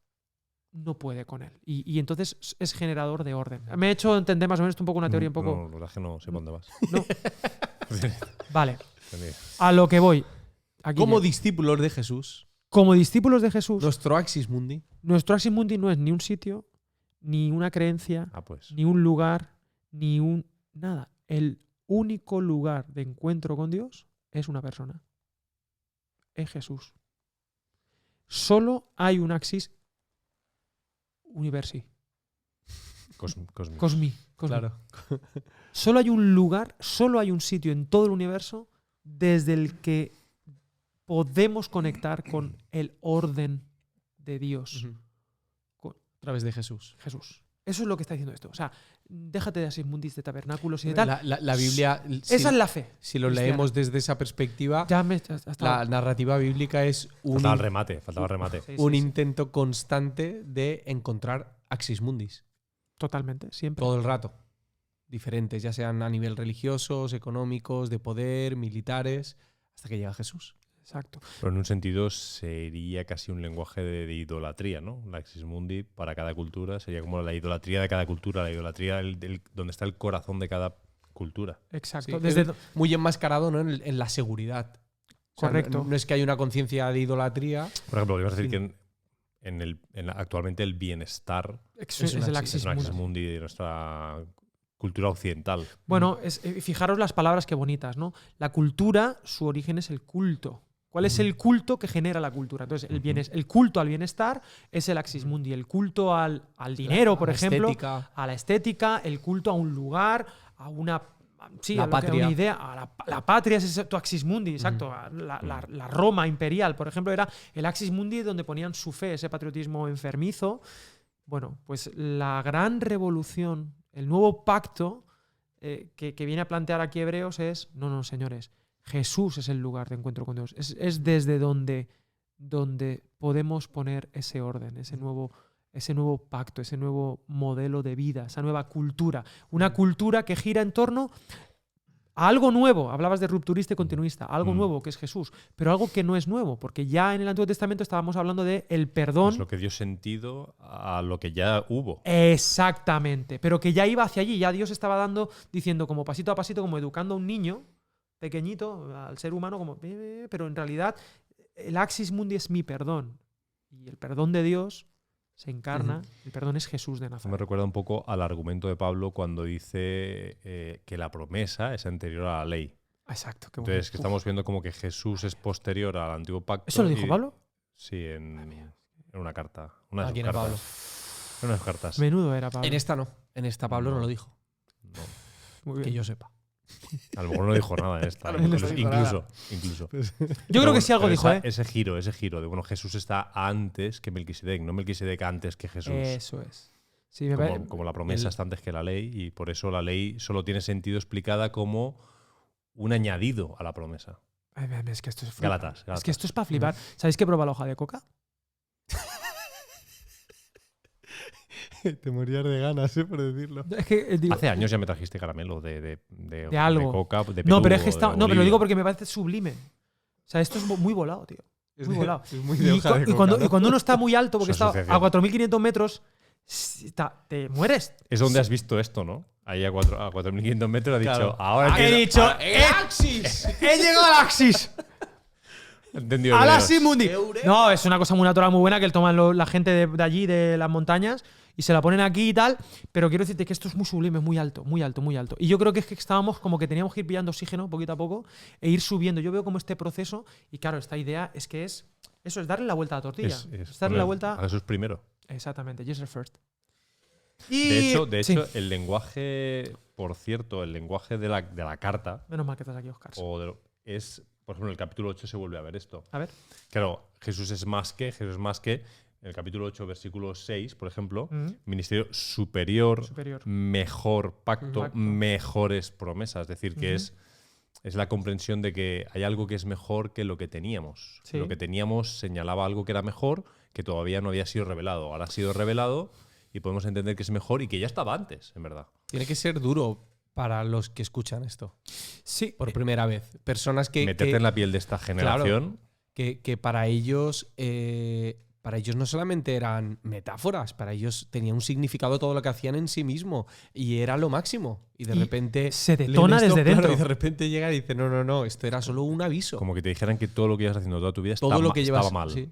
no puede con él. Y entonces es generador de orden. Me he hecho entender más o menos un poco una teoría un poco... No, la verdad es que no sé dónde vas. No. Vale. A lo que voy. Aquí como discípulos de Jesús. Como discípulos de Jesús. Nuestro Axis Mundi. Nuestro Axis Mundi no es ni un sitio, ni una creencia, ni un lugar, ni un... Nada. El único lugar de encuentro con Dios es una persona. Es Jesús. Solo hay un Axis Universi. Cosmi. Claro. Solo hay un lugar, solo hay un sitio en todo el universo desde el que podemos conectar con el orden de Dios. A través de Jesús. Eso es lo que está diciendo esto. O sea, déjate de Axis Mundis, de tabernáculos y de tal. La Biblia... Esa es la fe. Si lo leemos desde esa perspectiva, la narrativa bíblica es faltaba el remate. Un intento constante de encontrar Axis Mundis. Totalmente, siempre. Todo el rato. Diferentes, ya sean a nivel religiosos, económicos, de poder, militares, hasta que llega Jesús. Exacto. Pero en un sentido sería casi un lenguaje de idolatría, ¿no? La Axis Mundi para cada cultura sería como la idolatría de cada cultura, la idolatría donde está el corazón de cada cultura. Exacto. Sí, muy enmascarado, ¿no? en la seguridad. Correcto. O sea, no es que haya una conciencia de idolatría. Por ejemplo, podríamos decir que actualmente el bienestar es el Axis Mundi de nuestra cultura occidental. Bueno, fijaros las palabras que bonitas, ¿no? La cultura, su origen es el culto. ¿Cuál es el culto que genera la cultura? Entonces, el culto al bienestar es el Axis Mundi. El culto al dinero, por ejemplo, a la estética, el culto a un lugar, a una... Sí, la patria. Una idea. A la patria es tu Axis Mundi, exacto. La Roma imperial, por ejemplo, era el Axis Mundi donde ponían su fe, ese patriotismo enfermizo. Bueno, pues la gran revolución, el nuevo pacto que viene a plantear aquí Hebreos es, no, señores, Jesús es el lugar de encuentro con Dios. Es desde donde podemos poner ese orden, ese nuevo pacto, ese nuevo modelo de vida, esa nueva cultura. Una cultura que gira en torno a algo nuevo. Hablabas de rupturista y continuista. Algo nuevo, que es Jesús. Pero algo que no es nuevo, porque ya en el Antiguo Testamento estábamos hablando de el perdón. Es lo que dio sentido a lo que ya hubo. Exactamente. Pero que ya iba hacia allí. Ya Dios estaba diciendo como pasito a pasito, como educando a un niño pequeñito, al ser humano, como... Pero en realidad el Axis Mundi es mi perdón. Y el perdón de Dios se encarna, el perdón es Jesús de Nazaret. Me recuerda un poco al argumento de Pablo cuando dice que la promesa es anterior a la ley. Exacto. Entonces, que estamos viendo como que Jesús es posterior al antiguo pacto. ¿Eso lo dijo Pablo? Sí, en una carta. ¿A quién era Pablo? En unas cartas. Menudo era Pablo. En esta no. En esta Pablo no lo dijo. No. Muy bien. Que yo sepa. A lo mejor no dijo nada en esta. Incluso. Yo creo que sí algo dijo, ¿eh? Ese giro de, bueno, Jesús está antes que Melquisedec, no Melquisedec antes que Jesús. Eso es. Sí, como la promesa está antes que la ley, y por eso la ley solo tiene sentido explicada como un añadido a la promesa. Es que esto es Gálatas. Es que esto es para flipar. ¿Sabéis que prueba la hoja de coca? Te morías de ganas, por decirlo. Es que, digo, hace años ya me trajiste caramelo de algo. De coca, de Perú, no, pero es que no, pero lo digo porque me parece sublime. O sea, esto es muy volado, tío. Muy volado. Es muy de hoja de coca, y cuando uno está muy alto, porque está asociación. a 4.500 metros, te mueres. Es donde has visto esto, ¿no? Ahí a 4.500 metros ha dicho, Claro. ahora He dicho, ¡El Axis! he llegado al Axis. entendido ¡A la hebreos. Simundi! No, es una cosa muy natural, muy buena, que toman la gente de allí, de las montañas, y se la ponen aquí y tal. Pero quiero decirte que esto es muy sublime, muy alto, muy alto, muy alto. Y yo creo que es que estábamos como que teníamos que ir pillando oxígeno poquito a poco e ir subiendo. Yo veo como este proceso, y claro, esta idea es que es darle la vuelta a la tortilla. Es darle la vuelta a Jesús primero. Exactamente, Jesus first. Y, De sí. hecho, el lenguaje, por cierto, el lenguaje de la carta, Menos mal que estás aquí, Oscar. es, por ejemplo, en el capítulo 8 se vuelve a ver esto. A ver. Claro, Jesús es más que, en el capítulo 8, versículo 6, por ejemplo, ministerio superior, mejor pacto, mejores promesas. Es decir, que es la comprensión de que hay algo que es mejor que lo que teníamos. Sí. Lo que teníamos señalaba algo que era mejor, que todavía no había sido revelado. Ahora ha sido revelado y podemos entender que es mejor y que ya estaba antes, en verdad. Tiene que ser duro para los que escuchan esto. Sí. Por primera vez. Personas que... Meterte en la piel de esta generación. Claro, que para ellos no solamente eran metáforas, para ellos tenía un significado todo lo que hacían en sí mismo. Y era lo máximo. Y de repente... se detona desde dentro. Y de repente llega y dice, no, esto era solo un aviso. Como que te dijeran que todo lo que ibas haciendo toda tu vida todo lo que estaba mal. Sí.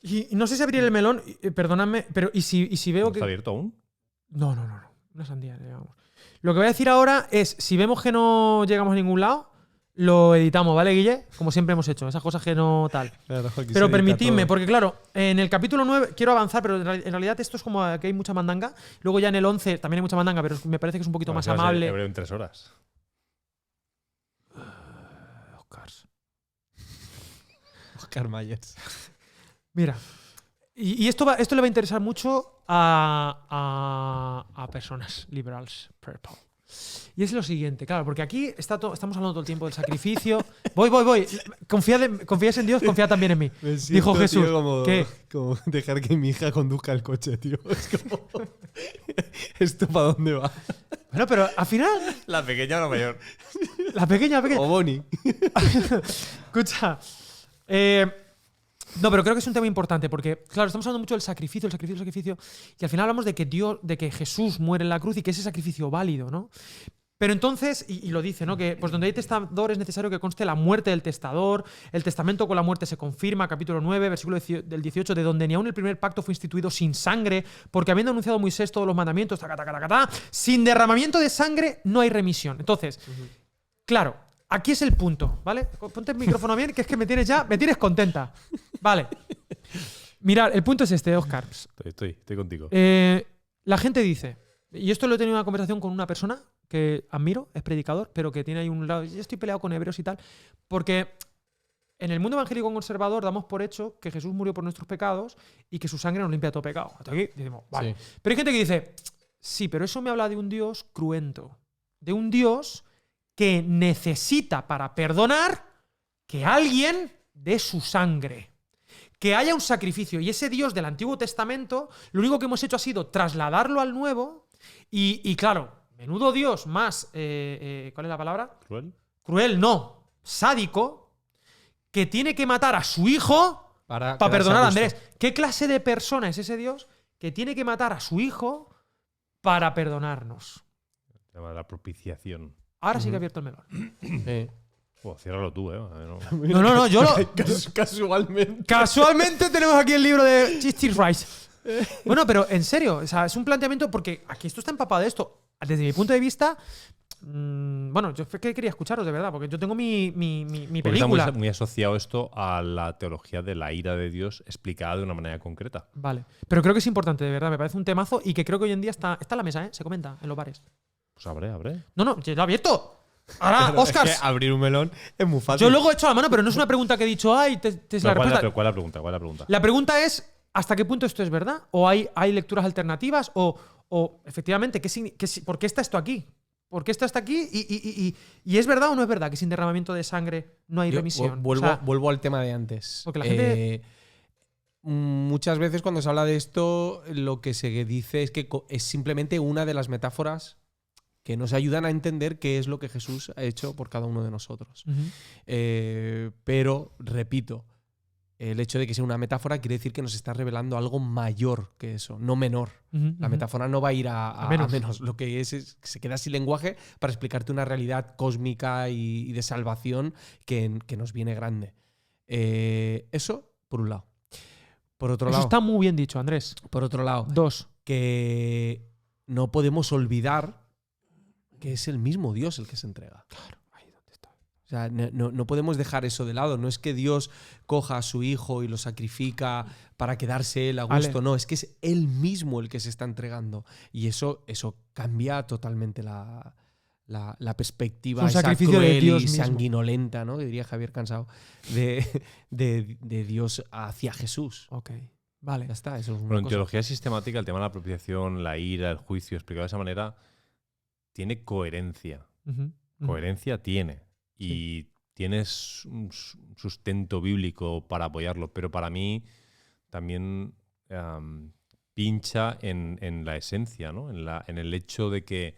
Y no sé si abrir el melón, perdonadme, pero ¿y si veo que... ¿Está abierto aún? No. Una sandía, digamos. Lo que voy a decir ahora es, si vemos que no llegamos a ningún lado, lo editamos, ¿vale, Guille? Como siempre hemos hecho, esas cosas que no tal. Claro, pero permitidme, porque claro, en el capítulo 9 quiero avanzar, pero en realidad esto es como que hay mucha mandanga. Luego ya en el 11 también hay mucha mandanga, pero me parece que es un poquito más amable. Hebreo en 3 horas. Oscar Myers. Mira, y esto le va a interesar mucho a personas liberals purple. Y es lo siguiente, claro, porque aquí estamos hablando todo el tiempo del sacrificio. Voy. Confías en Dios, confía también en mí. Dijo Jesús. Tío, como dejar que mi hija conduzca el coche, tío. Es como... ¿Esto para dónde va? Bueno, pero al final... ¿La pequeña o la mayor? La pequeña. O Bonnie. Escucha. No, pero creo que es un tema importante porque, claro, estamos hablando mucho del sacrificio, y al final hablamos de que Jesús muere en la cruz y que ese sacrificio válido, ¿no? Pero entonces, y lo dice, ¿no? Que pues donde hay testador es necesario que conste la muerte del testador, el testamento con la muerte se confirma, capítulo 9, versículo del 18, de donde ni aún el primer pacto fue instituido sin sangre, porque habiendo anunciado Moisés todos los mandamientos, sin derramamiento de sangre no hay remisión. Entonces, claro, aquí es el punto, ¿vale? Ponte el micrófono bien, que es que me tienes contenta. Vale. Mirad, el punto es este, Oscar. Estoy contigo. La gente dice, y esto lo he tenido en una conversación con una persona que admiro, es predicador, pero que tiene ahí un lado, yo estoy peleado con hebreos y tal, porque en el mundo evangélico conservador damos por hecho que Jesús murió por nuestros pecados y que su sangre nos limpia todo pecado. Hasta aquí decimos, vale. Sí. Pero hay gente que dice, sí, pero eso me habla de un Dios cruento, de un Dios que necesita para perdonar que alguien dé su sangre, que haya un sacrificio. Y ese Dios del Antiguo Testamento, lo único que hemos hecho ha sido trasladarlo al Nuevo y claro, menudo Dios más, ¿cuál es la palabra? Cruel, no, sádico, que tiene que matar a su hijo para perdonar a Andrés. ¿Qué clase de persona es ese Dios que tiene que matar a su hijo para perdonarnos? Se llama la propiciación. Ahora sí que he abierto el melón. Ciérralo tú, No, yo lo... Casualmente. Casualmente tenemos aquí el libro de Cheese Rice. Bueno, pero en serio, o sea, es un planteamiento porque aquí esto está empapado de esto. Desde mi punto de vista, bueno, yo quería escucharos de verdad, porque yo tengo mi película. Está muy asociado esto a la teología de la ira de Dios explicada de una manera concreta. Vale, pero creo que es importante, de verdad, me parece un temazo y que creo que hoy en día está en la mesa, se comenta en los bares. Pues abre. No, ya lo he abierto. Ahora, Claro, Oscar. es que abrir un melón es muy fácil. Yo luego he hecho la mano, pero no es una pregunta que he dicho, ay, te es la respuesta. ¿Cuál es la pregunta? ¿Cuál es la pregunta? La pregunta es, ¿hasta qué punto esto es verdad? ¿O hay lecturas alternativas? ¿O efectivamente, por qué está esto aquí? ¿Por qué está hasta aquí? ¿Y es verdad o no es verdad que sin derramamiento de sangre no hay remisión? Vuelvo al tema de antes. Porque la gente... Muchas veces cuando se habla de esto, lo que se dice es que es simplemente una de las metáforas que nos ayudan a entender qué es lo que Jesús ha hecho por cada uno de nosotros. Pero, repito, el hecho de que sea una metáfora quiere decir que nos está revelando algo mayor que eso, no menor. La metáfora no va a ir a menos. Lo que es que se queda sin lenguaje para explicarte una realidad cósmica y de salvación que nos viene grande. Eso, por un lado. Por otro lado, eso está muy bien dicho, Andrés. Por otro lado, 2. Que no podemos olvidar que es el mismo Dios el que se entrega. Claro, ahí donde está. O sea, no podemos dejar eso de lado. No es que Dios coja a su hijo y lo sacrifica para quedarse él a gusto. No, es que es él mismo el que se está entregando. Y eso cambia totalmente la perspectiva, es un sacrificio cruel de Dios y mismo, sanguinolenta, ¿no? Que diría Javier Cansado, de Dios hacia Jesús. Ok, vale. Ya está, eso es una Bueno, en cosa. teología sistemática, el tema de la apropiación, la ira, el juicio, explicado de esa manera, tiene coherencia. Coherencia tiene. Y tienes un sustento bíblico para apoyarlo. Pero para mí también pincha en la esencia, ¿no? En el hecho de que,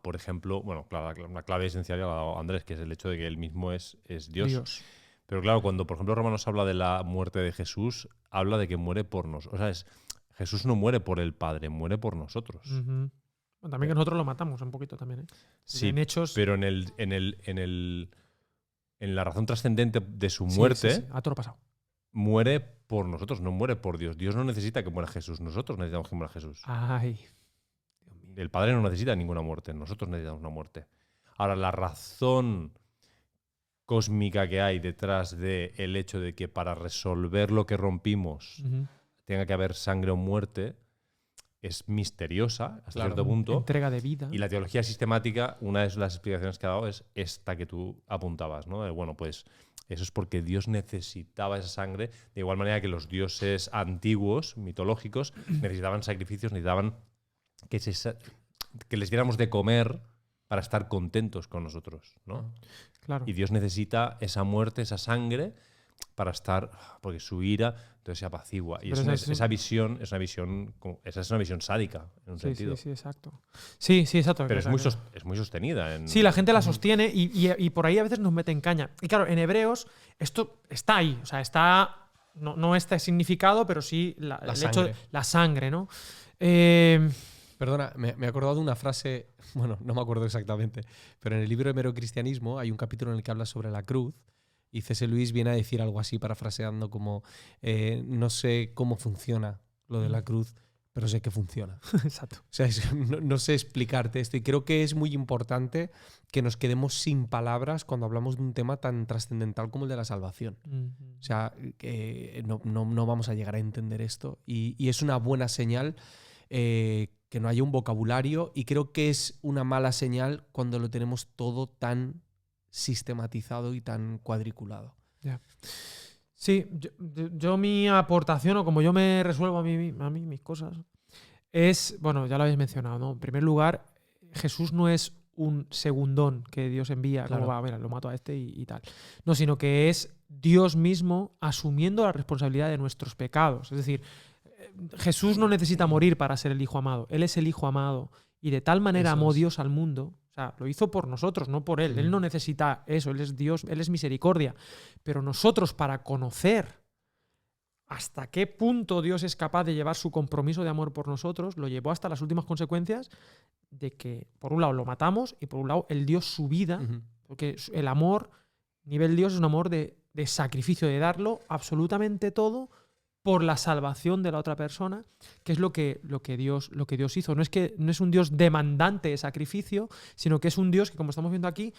por ejemplo, bueno, claro, una clave esencial ya la ha dado Andrés, que es el hecho de que él mismo es Dios. Pero claro, cuando, por ejemplo, Romanos habla de la muerte de Jesús, habla de que muere por nosotros. O sea, Jesús no muere por el Padre, muere por nosotros. Bueno, también que nosotros lo matamos un poquito también, ¿eh? Sí, en hechos... pero en la razón trascendente de su muerte, sí. A todo lo pasado. muere por nosotros, no muere por Dios. Dios no necesita que muera Jesús, nosotros necesitamos que muera Jesús. Ay, Dios mío. El Padre no necesita ninguna muerte, nosotros necesitamos una muerte. Ahora, la razón cósmica que hay detrás del hecho de que para resolver lo que rompimos tenga que haber sangre o muerte es misteriosa hasta cierto punto. Entrega de vida. Y la teología sistemática, una de las explicaciones que ha dado es esta que tú apuntabas, ¿no? Bueno, pues eso es porque Dios necesitaba esa sangre, de igual manera que los dioses antiguos, mitológicos, necesitaban sacrificios, necesitaban que les diéramos de comer para estar contentos con nosotros, ¿no? Claro. Y Dios necesita esa muerte, esa sangre, para estar, porque su ira entonces se apacigua. Y esa visión es una visión sádica, en un sentido. Sí, exacto. Sí, exacto. Pero es muy sostenida. Sí, la gente la sostiene y por ahí a veces nos meten caña. Y claro, en Hebreos esto está ahí. O sea, está... No este significado, pero sí el hecho de la sangre, ¿no? Perdona, me he acordado de una frase, bueno, no me acuerdo exactamente, pero en el libro de Mero Cristianismo hay un capítulo en el que habla sobre la cruz y C.S. Lewis viene a decir algo así, parafraseando como no sé cómo funciona lo de la cruz, pero sé que funciona. Exacto. O sea, no sé explicarte esto y creo que es muy importante que nos quedemos sin palabras cuando hablamos de un tema tan trascendental como el de la salvación. O sea, no vamos a llegar a entender esto y es una buena señal que no haya un vocabulario y creo que es una mala señal cuando lo tenemos todo tan sistematizado y tan cuadriculado. Yeah. Sí, yo mi aportación o como yo me resuelvo a mí mis cosas es, bueno, ya lo habéis mencionado, ¿no? En primer lugar, Jesús no es un segundón que Dios envía, claro. como va, mira, lo mato a este y tal. No, sino que es Dios mismo asumiendo la responsabilidad de nuestros pecados. Es decir, Jesús no necesita morir para ser el Hijo amado. Él es el Hijo amado. Y de tal manera amó Dios al mundo. O sea, lo hizo por nosotros, no por Él. Él no necesita eso. Él es Dios, Él es misericordia. Pero nosotros, para conocer hasta qué punto Dios es capaz de llevar su compromiso de amor por nosotros, lo llevó hasta las últimas consecuencias de que, por un lado, lo matamos y por un lado, Él dio su vida. Porque el amor, nivel Dios, es un amor de sacrificio, de darlo absolutamente todo por la salvación de la otra persona, que es lo que Dios hizo. No es un Dios demandante de sacrificio, sino que es un Dios que, como estamos viendo aquí,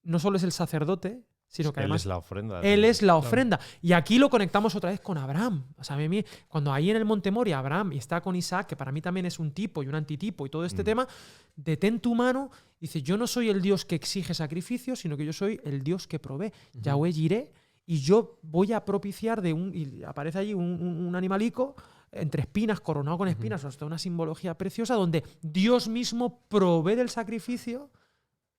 no solo es el sacerdote, sino que además Él es la ofrenda. Él es la ofrenda. Y aquí lo conectamos otra vez con Abraham. O sea, a mí, cuando ahí en el Monte Moria Abraham y está con Isaac, que para mí también es un tipo y un antitipo y todo este tema, detén tu mano, dice, yo no soy el Dios que exige sacrificios, sino que yo soy el Dios que provee. Yahweh Jireh, y yo voy a propiciar y aparece allí un animalico entre espinas, coronado con espinas, hasta una simbología preciosa donde Dios mismo provee del sacrificio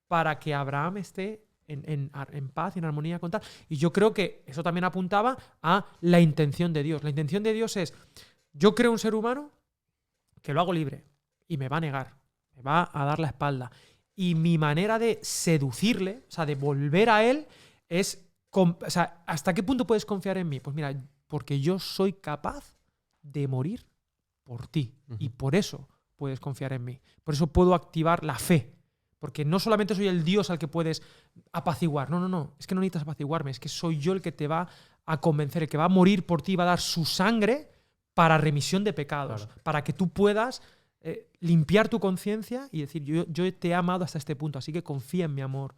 para que Abraham esté en paz y en armonía con tal. Y yo creo que eso también apuntaba a la intención de Dios. La intención de Dios es, yo creo un ser humano que lo hago libre y me va a negar, me va a dar la espalda. Y mi manera de seducirle, o sea, de volver a él, es... O sea, ¿hasta qué punto puedes confiar en mí? Pues mira, porque yo soy capaz de morir por ti. Y por eso puedes confiar en mí. Por eso puedo activar la fe. Porque no solamente soy el Dios al que puedes apaciguar. No. Es que no necesitas apaciguarme. Es que soy yo el que te va a convencer, el que va a morir por ti, va a dar su sangre para remisión de pecados. Claro. Para que tú puedas limpiar tu conciencia y decir, yo te he amado hasta este punto, así que confía en mi amor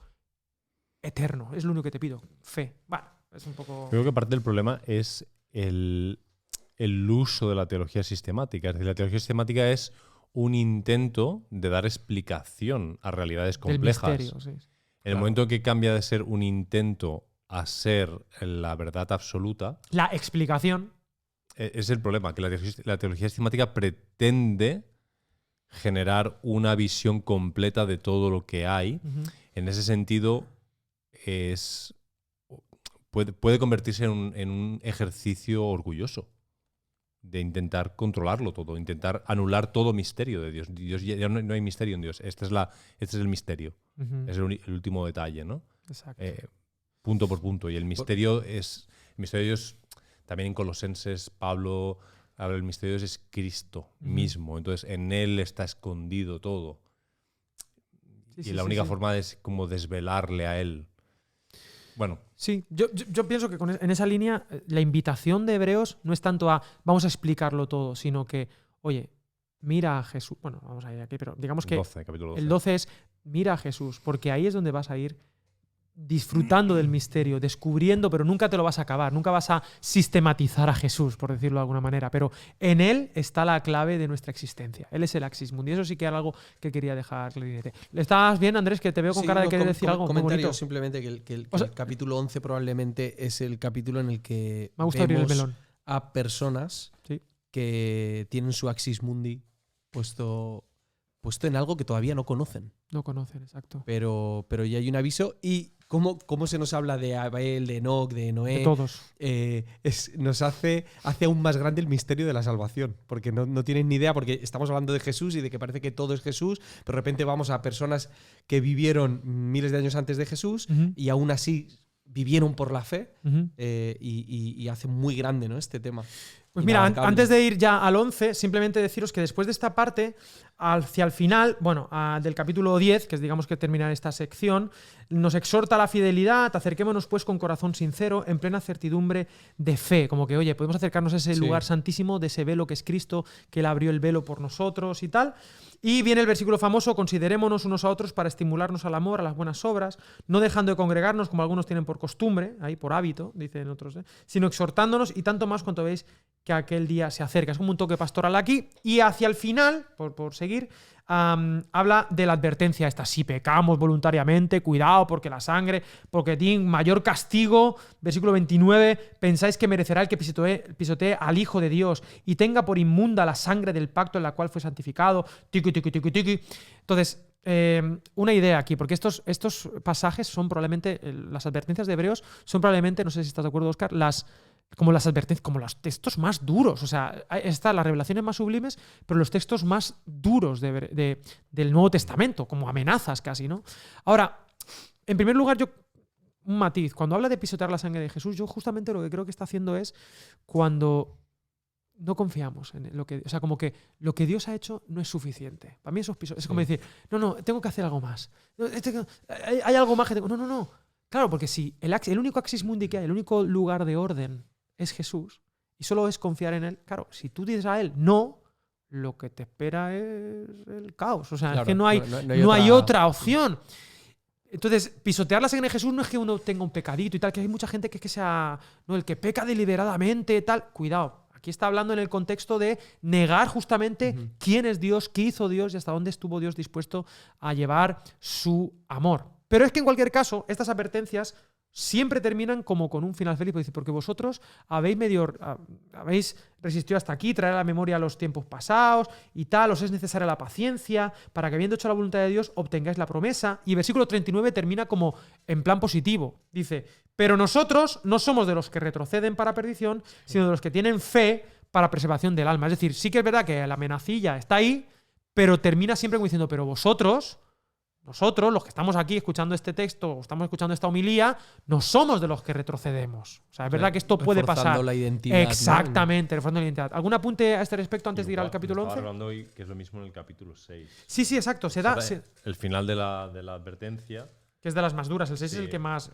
eterno. Es lo único que te pido. Fe. Bueno, es un poco... Creo que parte del problema es el uso de la teología sistemática. Es decir, la teología sistemática es un intento de dar explicación a realidades complejas. Del misterio, sí. En el momento en que cambia de ser un intento a ser la verdad absoluta... La explicación. Es el problema, que la teología sistemática pretende generar una visión completa de todo lo que hay. En ese sentido... puede convertirse en un ejercicio orgulloso de intentar controlarlo todo, intentar anular todo misterio de Dios. Ya no hay misterio en Dios. Este es el misterio. Es el último detalle, ¿no? Exacto. Punto por punto. Y el misterio de Dios, también en Colosenses, Pablo habla del misterio de Dios, es Cristo mismo. Entonces, en Él está escondido todo. Y la única forma es como desvelarle a Él. Bueno. Sí, yo pienso que en esa línea la invitación de Hebreos no es tanto a vamos a explicarlo todo, sino que, oye, mira a Jesús. Bueno, vamos a ir aquí, pero digamos que capítulo 12. El 12 es mira a Jesús, porque ahí es donde vas a ir disfrutando del misterio, descubriendo, pero nunca te lo vas a acabar, nunca vas a sistematizar a Jesús, por decirlo de alguna manera, pero en Él está la clave de nuestra existencia. Él es el Axis Mundi. Eso sí que era algo que quería dejar clarinete. ¿Estás bien, Andrés? Que te veo con cara de querer decir algo. Comentario simplemente que el capítulo 11 probablemente es el capítulo en el que me gusta abrir el melón. A personas que tienen su Axis Mundi puesto en algo que todavía no conocen. No conocen, exacto. Pero ya hay un aviso. Y cómo se nos habla de Abel, de Enoch, de Noé. De todos. Nos hace aún más grande el misterio de la salvación. Porque no tienen ni idea, porque estamos hablando de Jesús y de que parece que todo es Jesús, pero de repente vamos a personas que vivieron miles de años antes de Jesús y aún así vivieron por la fe y hace muy grande, ¿no?, este tema. Pues mira, antes de ir ya al 11, simplemente deciros que después de esta parte, hacia el final, del capítulo 10, que es digamos que terminar esta sección, nos exhorta a la fidelidad, acerquémonos pues con corazón sincero, en plena certidumbre de fe, como que, oye, podemos acercarnos a ese lugar santísimo, de ese velo que es Cristo, que Él abrió el velo por nosotros y tal. Y viene el versículo famoso, considerémonos unos a otros para estimularnos al amor, a las buenas obras, no dejando de congregarnos como algunos tienen por costumbre, ahí por hábito, dicen otros, sino exhortándonos y tanto más cuanto veis que aquel día se acerca. Es como un toque pastoral aquí. Y hacia el final, por seguir, habla de la advertencia esta. Si pecamos voluntariamente, cuidado, porque la sangre, porque tiene mayor castigo. Versículo 29, pensáis que merecerá el que pisotee al Hijo de Dios y tenga por inmunda la sangre del pacto en la cual fue santificado. Tiki, tiki, tiki, tiki. Entonces, una idea aquí, porque estos pasajes son probablemente, las advertencias de Hebreos son probablemente, no sé si estás de acuerdo, Óscar, como las advertencias, como los textos más duros. O sea, están las revelaciones más sublimes, pero los textos más duros del Nuevo Testamento, como amenazas casi, ¿no? Ahora, en primer lugar, un matiz. Cuando habla de pisotear la sangre de Jesús, yo justamente lo que creo que está haciendo es cuando no confiamos en lo que... O sea, como que lo que Dios ha hecho no es suficiente. Para mí eso es como decir, no, tengo que hacer algo más. Hay algo más que tengo... No. Claro, porque si el único Axis Mundi que hay, el único lugar de orden es Jesús y solo es confiar en Él, claro, si tú dices a Él no, lo que te espera es el caos. O sea, claro, es que no hay otra opción. Entonces, pisotear la sangre de Jesús no es que uno tenga un pecadito y tal, que hay mucha gente que es que sea, no, el que peca deliberadamente, tal. Cuidado, aquí está hablando en el contexto de negar justamente quién es Dios, qué hizo Dios y hasta dónde estuvo Dios dispuesto a llevar su amor. Pero es que en cualquier caso, estas advertencias siempre terminan como con un final feliz, porque vosotros habéis resistido hasta aquí, traer a la memoria los tiempos pasados y tal, os es necesaria la paciencia para que, habiendo hecho la voluntad de Dios, obtengáis la promesa. Y versículo 39 termina como en plan positivo. Dice, pero nosotros no somos de los que retroceden para perdición, sino de los que tienen fe para preservación del alma. Es decir, sí que es verdad que la amenacilla está ahí, pero termina siempre como diciendo, pero vosotros... Nosotros, los que estamos aquí escuchando este texto o estamos escuchando esta homilía, no somos de los que retrocedemos. O sea, es verdad que esto puede pasar. Reforzando la identidad. Exactamente, reforzando la identidad. ¿Algún apunte a este respecto antes de ir al capítulo 11? Estaba hablando hoy que es lo mismo en el capítulo 6. Sí, exacto. El final de la advertencia. Que es de las más duras. El 6 es el que más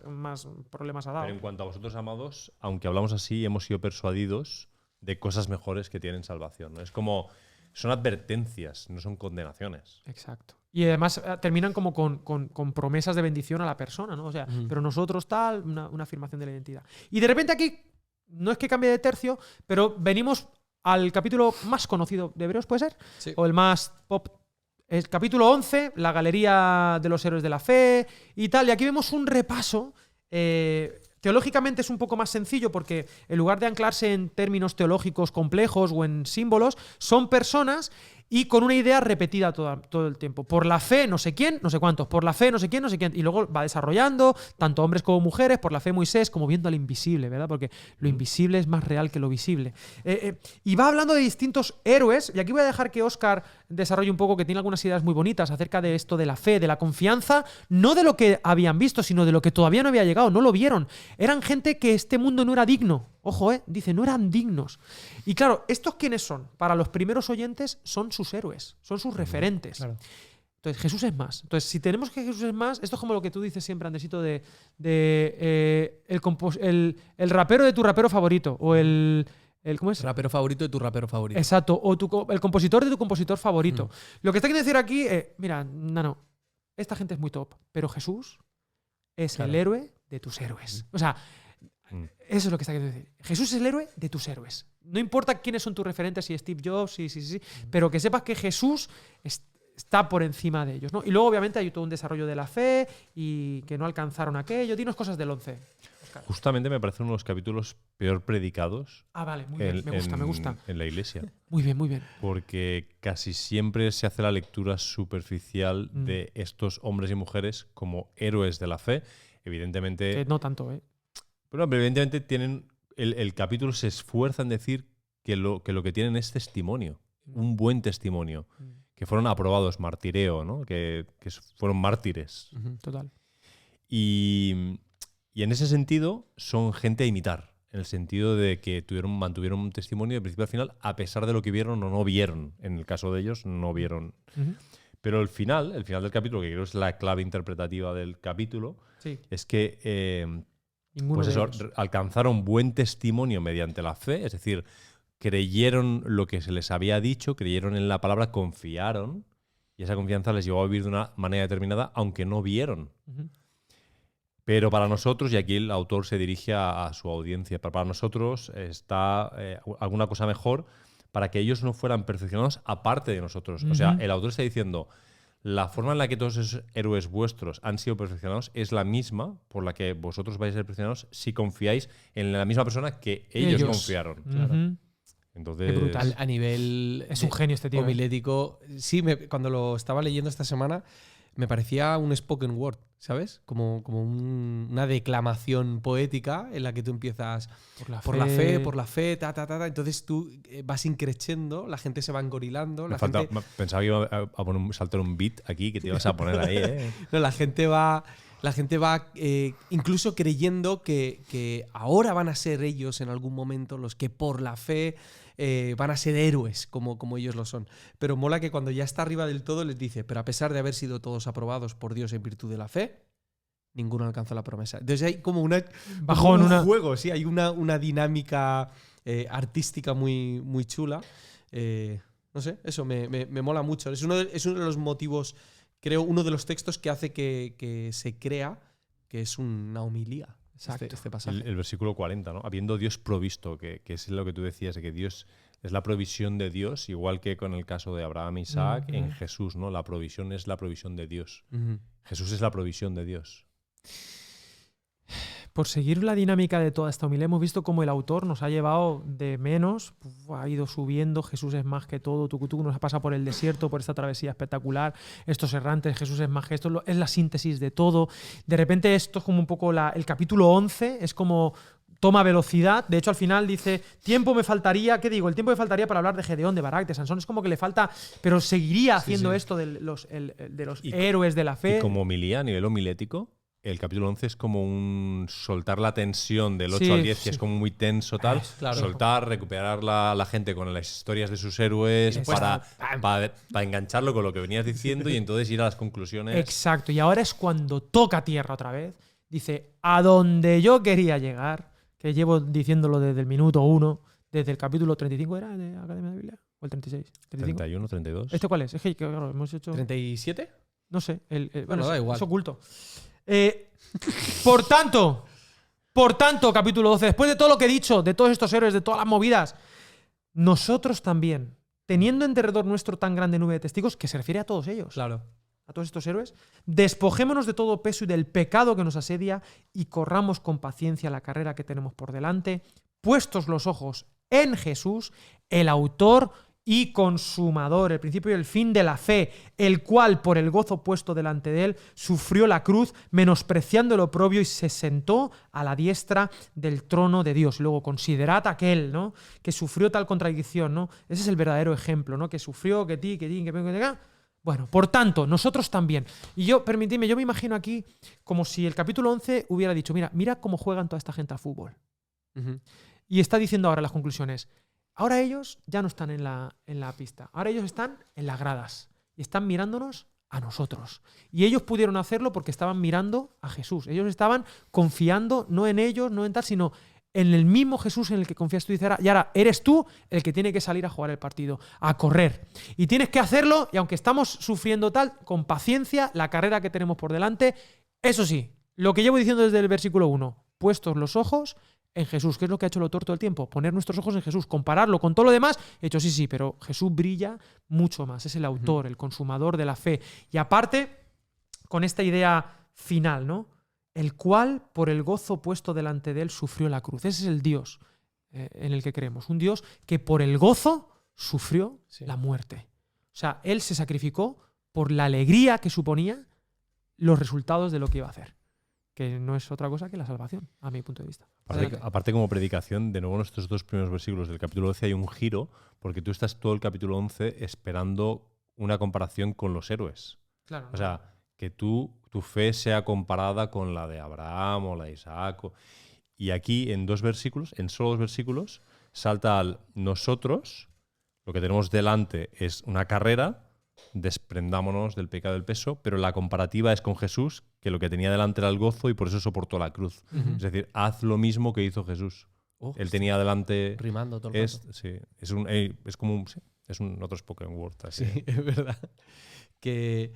problemas ha dado. Pero en cuanto a vosotros, amados, aunque hablamos así, hemos sido persuadidos de cosas mejores que tienen salvación, ¿no? Es como... Son advertencias, no son condenaciones. Exacto. Y además terminan como con promesas de bendición a la persona, ¿no? O sea, pero nosotros tal, una afirmación de la identidad. Y de repente aquí, no es que cambie de tercio, pero venimos al capítulo más conocido de Hebreos, ¿puede ser? Sí. O el más pop. El capítulo 11, la galería de los héroes de la fe y tal. Y aquí vemos un repaso. Teológicamente es un poco más sencillo porque en lugar de anclarse en términos teológicos complejos o en símbolos, son personas y con una idea repetida todo el tiempo. Por la fe no sé quién, no sé cuántos. Por la fe no sé quién, no sé quién. Y luego va desarrollando, tanto hombres como mujeres, por la fe Moisés, como viendo al invisible, ¿verdad? Porque lo invisible es más real que lo visible. Y va hablando de distintos héroes. Y aquí voy a dejar que Óscar desarrolle un poco, que tiene algunas ideas muy bonitas acerca de esto de la fe, de la confianza, no de lo que habían visto, sino de lo que todavía no había llegado, no lo vieron. Eran gente que este mundo no era digno. Ojo, dice, no eran dignos. Y claro, ¿estos quiénes son? Para los primeros oyentes son sus héroes, son sus referentes. Claro. Entonces, Jesús es más. Entonces, si tenemos que Jesús es más, esto es como lo que tú dices siempre, Andresito, el rapero de tu rapero favorito, o ¿cómo es? Rapero favorito de tu rapero favorito. Exacto, o el compositor de tu compositor favorito. Lo que está queriendo decir aquí, mira, no, esta gente es muy top, pero Jesús es el héroe de tus héroes. O sea, eso es lo que está queriendo decir. Jesús es el héroe de tus héroes. No importa quiénes son tus referentes, si Steve Jobs, sí, pero que sepas que Jesús está por encima de ellos, ¿no? Y luego, obviamente, hay todo un desarrollo de la fe y que no alcanzaron aquello. Dinos cosas del 11. Oscar. Justamente me parece uno de los capítulos peor predicados. Ah, vale, muy bien. Me gusta. En la iglesia. Muy bien. Porque casi siempre se hace la lectura superficial de estos hombres y mujeres como héroes de la fe. Evidentemente... no tanto, Pero evidentemente tienen... El capítulo se esfuerza en decir que lo que tienen es testimonio. Un buen testimonio. Que fueron aprobados, martireo, ¿no? Que fueron mártires. Total. Y en ese sentido son gente a imitar. En el sentido de que mantuvieron un testimonio de principio a final, a pesar de lo que vieron o no vieron. En el caso de ellos, no vieron. Pero el final del capítulo, que creo es la clave interpretativa del capítulo, es que pues eso, alcanzaron buen testimonio mediante la fe, es decir, creyeron lo que se les había dicho, creyeron en la palabra, confiaron, y esa confianza les llevó a vivir de una manera determinada, aunque no vieron. Pero para nosotros, y aquí el autor se dirige a su audiencia, para nosotros está alguna cosa mejor para que ellos no fueran perfeccionados aparte de nosotros. O sea, el autor está diciendo, la forma en la que todos esos héroes vuestros han sido perfeccionados es la misma por la que vosotros vais a ser perfeccionados si confiáis en la misma persona que ellos confiaron. Claro. Entonces, qué brutal. A nivel es un genio este tío. Homilético. Sí, cuando lo estaba leyendo esta semana me parecía un spoken word, ¿sabes? Como una declamación poética en la que tú empiezas por la fe, ta. Entonces tú vas increciendo, la gente se va engorilando. Pensaba que iba a saltar un beat aquí que te ibas a poner ahí, No, la gente va incluso creyendo que ahora van a ser ellos en algún momento los que por la fe van a ser héroes como ellos lo son. Pero mola que cuando ya está arriba del todo les dice, pero a pesar de haber sido todos aprobados por Dios en virtud de la fe, ninguno alcanzó la promesa. Entonces hay como un juego, sí, hay una dinámica artística muy, muy chula. No sé, eso me mola mucho. Es uno de los motivos creo, uno de los textos que hace que se crea que es una homilía. Exacto. Este pasaje. El versículo 40, ¿no? Habiendo Dios provisto, que es lo que tú decías, de que Dios es la provisión de Dios, igual que con el caso de Abraham e Isaac, en Jesús, ¿no? La provisión es la provisión de Dios. Jesús es la provisión de Dios. Por seguir la dinámica de toda esta homilía, hemos visto cómo el autor nos ha llevado de menos, ha ido subiendo, Jesús es más que todo, tú nos ha pasado por el desierto, por esta travesía espectacular, estos errantes, Jesús es más que esto, es la síntesis de todo. De repente esto es como un poco el capítulo 11, es como toma velocidad. De hecho, al final dice, tiempo me faltaría, ¿qué digo? El tiempo me faltaría para hablar de Gedeón, de Barak, de Sansón, es como que le falta, pero seguiría haciendo esto de los héroes de la fe. Y como homilía, a nivel homilético, el capítulo 11 es como un soltar la tensión del 8 al 10, que es como muy tenso tal. Claro. Soltar, recuperar la gente con las historias de sus héroes para engancharlo con lo que venías diciendo y entonces ir a las conclusiones. Exacto. Y ahora es cuando toca tierra otra vez. Dice, a donde yo quería llegar, que llevo diciéndolo desde el minuto 1, desde el capítulo 35, ¿era de Academia de Biblia? ¿O el 36? ¿35? 31, 32. ¿Este cuál es? Es que claro, hemos hecho... ¿37? No sé. Bueno, da igual. Es oculto. Por tanto, capítulo 12, después de todo lo que he dicho, de todos estos héroes, de todas las movidas, nosotros también, teniendo en derredor nuestro tan grande nube de testigos, que se refiere a todos ellos, Claro. a todos estos héroes, despojémonos de todo peso y del pecado que nos asedia y corramos con paciencia la carrera que tenemos por delante, puestos los ojos en Jesús, el autor y consumador, el principio y el fin de la fe, el cual, por el gozo puesto delante de él, sufrió la cruz, menospreciando el oprobio y se sentó a la diestra del trono de Dios. Luego, considerad aquel, ¿no?, que sufrió tal contradicción, ¿no? Ese es el verdadero ejemplo, ¿no? Que sufrió, que bueno, por tanto, nosotros también. Y yo, permitidme, yo me imagino aquí como si el capítulo 11 hubiera dicho, mira cómo juegan toda esta gente al fútbol. Y está diciendo ahora las conclusiones. Ahora ellos ya no están en la pista. Ahora ellos están en las gradas. Y están mirándonos a nosotros. Y ellos pudieron hacerlo porque estaban mirando a Jesús. Ellos estaban confiando no en ellos, no en tal, sino en el mismo Jesús en el que confías tú. Y ahora eres tú el que tiene que salir a jugar el partido, a correr. Y tienes que hacerlo, y aunque estamos sufriendo tal, con paciencia, la carrera que tenemos por delante. Eso sí, lo que llevo diciendo desde el versículo 1, puestos los ojos en Jesús, que es lo que ha hecho el autor todo el tiempo, poner nuestros ojos en Jesús, compararlo con todo lo demás, he hecho sí, pero Jesús brilla mucho más, es el autor, el consumador de la fe. Y aparte, con esta idea final, ¿no? El cual, por el gozo puesto delante de él, sufrió la cruz. Ese es el Dios en el que creemos, un Dios que por el gozo sufrió la muerte. O sea, él se sacrificó por la alegría que suponía los resultados de lo que iba a hacer. Que no es otra cosa que la salvación, a mi punto de vista. Aparte, como predicación, de nuevo en estos dos primeros versículos del capítulo 12 hay un giro, porque tú estás todo el capítulo 11 esperando una comparación con los héroes. Claro. O sea, que tu fe sea comparada con la de Abraham o la de Isaac. Y aquí, en solo dos versículos, salta al nosotros, lo que tenemos delante es una carrera, desprendámonos del pecado del peso, pero la comparativa es con Jesús, que lo que tenía delante era el gozo y por eso soportó la cruz. Es decir, haz lo mismo que hizo Jesús. Él tenía delante... Rimando todo el rato. Sí, es un otro spoken word. Así. Sí, es verdad. Que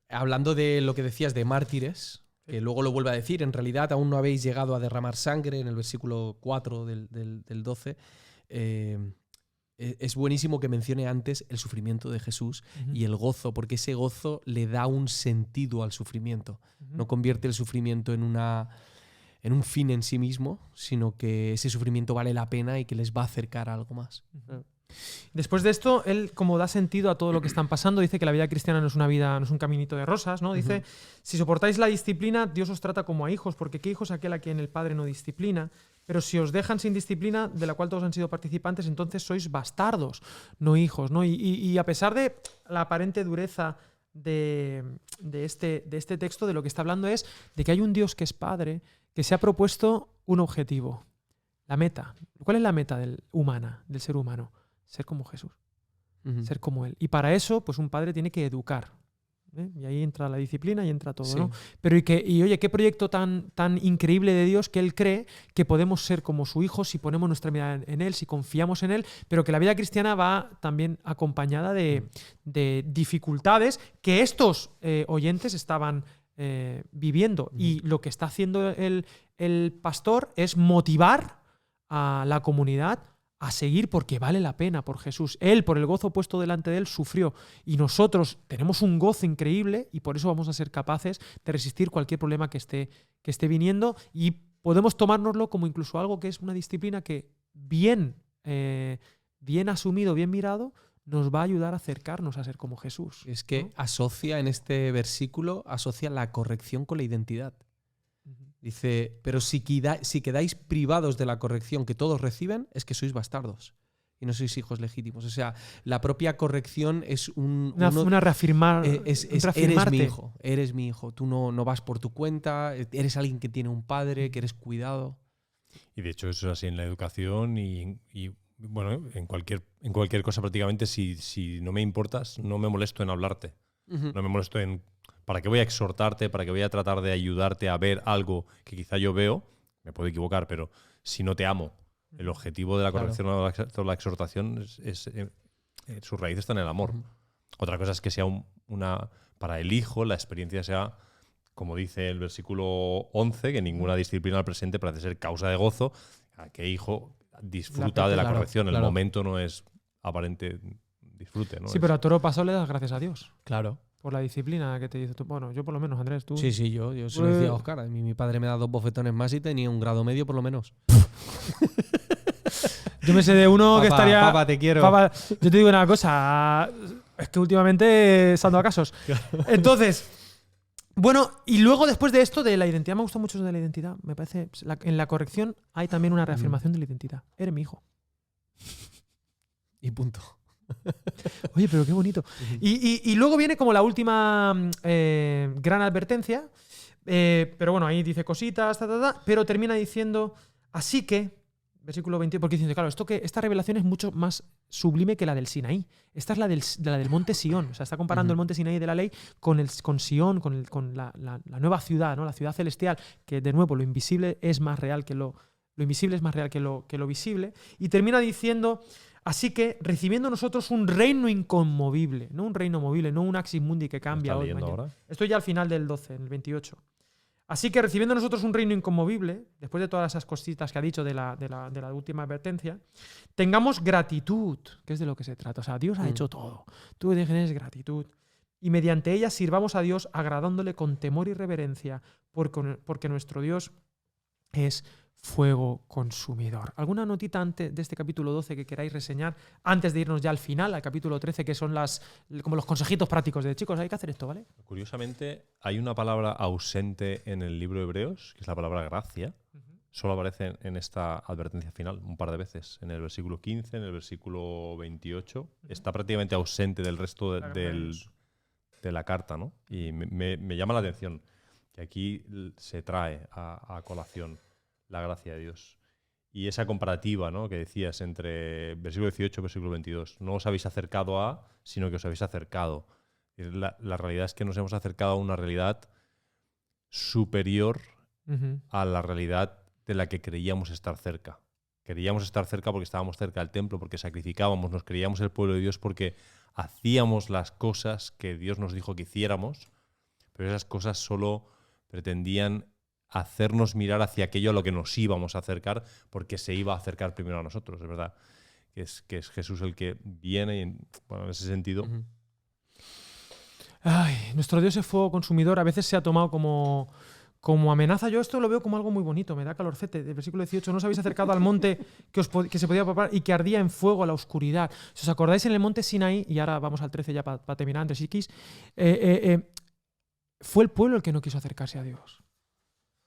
hablando de lo que decías de mártires, que luego lo vuelve a decir, en realidad aún no habéis llegado a derramar sangre, en el versículo 4 del 12, es buenísimo que mencione antes el sufrimiento de Jesús y el gozo, porque ese gozo le da un sentido al sufrimiento. No convierte el sufrimiento en un fin en sí mismo, sino que ese sufrimiento vale la pena y que les va a acercar a algo más. Después de esto, él, como da sentido a todo lo que están pasando, dice que la vida cristiana no es un caminito de rosas, ¿no? Dice, si soportáis la disciplina, Dios os trata como a hijos, porque ¿qué hijo es aquel a quien el Padre no disciplina? Pero si os dejan sin disciplina, de la cual todos han sido participantes, entonces sois bastardos, no hijos, ¿no? Y a pesar de la aparente dureza de este texto, de lo que está hablando es de que hay un Dios que es Padre, que se ha propuesto un objetivo, la meta. ¿Cuál es la meta del ser humano? Ser como Jesús, ser como Él. Y para eso, pues un padre tiene que educar. Y ahí entra la disciplina y entra todo, sí. ¿no? Pero oye, qué proyecto tan increíble de Dios que Él cree que podemos ser como su hijo si ponemos nuestra mirada en Él, si confiamos en Él, pero que la vida cristiana va también acompañada de dificultades que estos oyentes estaban viviendo. Y lo que está haciendo el pastor es motivar a la comunidad a seguir porque vale la pena por Jesús. Él, por el gozo puesto delante de Él, sufrió. Y nosotros tenemos un gozo increíble y por eso vamos a ser capaces de resistir cualquier problema que esté viniendo y podemos tomárnoslo como incluso algo que es una disciplina que bien asumido, bien mirado, nos va a ayudar a acercarnos a ser como Jesús. Es que asocia en este versículo, asocia la corrección con la identidad. Dice, pero si quedáis privados de la corrección que todos reciben, es que sois bastardos y no sois hijos legítimos. O sea, la propia corrección es una reafirmar. Eres mi hijo. Tú no vas por tu cuenta, eres alguien que tiene un padre, que eres cuidado. Y de hecho eso es así en la educación y bueno, en cualquier cosa prácticamente. Si no me importas, no me molesto en hablarte. No me molesto en... ¿Para qué voy a exhortarte? ¿Para qué voy a tratar de ayudarte a ver algo que quizá yo veo? Me puedo equivocar, pero si no te amo, el objetivo de la corrección o la exhortación su raíz está en el amor. Otra cosa es que sea para el hijo la experiencia sea, como dice el versículo 11, que ninguna disciplina al presente parece ser causa de gozo. ¿A qué hijo disfruta de la corrección? El momento no es aparente disfrute, ¿no? Sí, pero a toro pasado le das gracias a Dios. Claro. Por la disciplina que te dice tú. Bueno, yo por lo menos, Andrés, tú... Sí, yo se lo decía a Óscar. A mí mi padre me da 2 bofetones más y tenía un grado medio por lo menos. Yo me sé de uno que estaría... Papá, te quiero. Papá, yo te digo una cosa. Es que últimamente saldo a casos. Entonces, bueno, y luego después de esto, de la identidad, me gustó mucho eso de la identidad. Me parece... En la corrección hay también una reafirmación de la identidad. Eres mi hijo. Y punto. Oye, pero qué bonito. Y luego viene como la última gran advertencia. Pero bueno, ahí dice cositas, pero termina diciendo, así que, versículo 20, porque dice, claro, esta revelación es mucho más sublime que la del Sinaí. Esta es la del monte Sión. O sea, está comparando el monte Sinaí de la ley con Sión, con la nueva ciudad, ¿no? La ciudad celestial, que de nuevo lo invisible es más real que lo invisible es más real que lo visible. Y termina diciendo... Así que, recibiendo nosotros un reino inconmovible, no un reino movible, no un axis mundi que cambia hoy, mañana. Ahora? Estoy ya al final del 12, en el 28. Así que, recibiendo nosotros un reino inconmovible, después de todas esas cositas que ha dicho de la última advertencia, tengamos gratitud, que es de lo que se trata. O sea, Dios ha hecho todo. Tú tienes gratitud. Y mediante ella sirvamos a Dios agradándole con temor y reverencia, porque nuestro Dios es fuego consumidor. ¿Alguna notita antes de este capítulo 12 que queráis reseñar antes de irnos ya al final, al capítulo 13, que son como los consejitos prácticos de chicos, hay que hacer esto, ¿vale? Curiosamente, hay una palabra ausente en el libro de Hebreos, que es la palabra gracia. Solo aparece en esta advertencia final un par de veces, en el versículo 15, en el versículo 28. Está prácticamente ausente del resto de la carta, ¿no? Y me llama la atención que aquí se trae a colación la gracia de Dios. Y esa comparativa, ¿no?, que decías entre versículo 18 y versículo 22. No os habéis acercado a, sino que os habéis acercado. La realidad es que nos hemos acercado a una realidad superior a la realidad de la que creíamos estar cerca. Queríamos estar cerca porque estábamos cerca del templo, porque sacrificábamos, nos creíamos el pueblo de Dios porque hacíamos las cosas que Dios nos dijo que hiciéramos, pero esas cosas solo pretendían hacernos mirar hacia aquello a lo que nos íbamos a acercar, porque se iba a acercar primero a nosotros, es verdad. Que es Jesús el que viene y, en ese sentido... Ay, nuestro Dios es fuego consumidor. A veces se ha tomado como amenaza. Yo esto lo veo como algo muy bonito, me da calorcete. El versículo 18, no os habéis acercado al monte que se podía palpar y que ardía en fuego a la oscuridad. Si os acordáis, en el monte Sinaí, y ahora vamos al 13 ya para terminar, Andrés Iquis, fue el pueblo el que no quiso acercarse a Dios.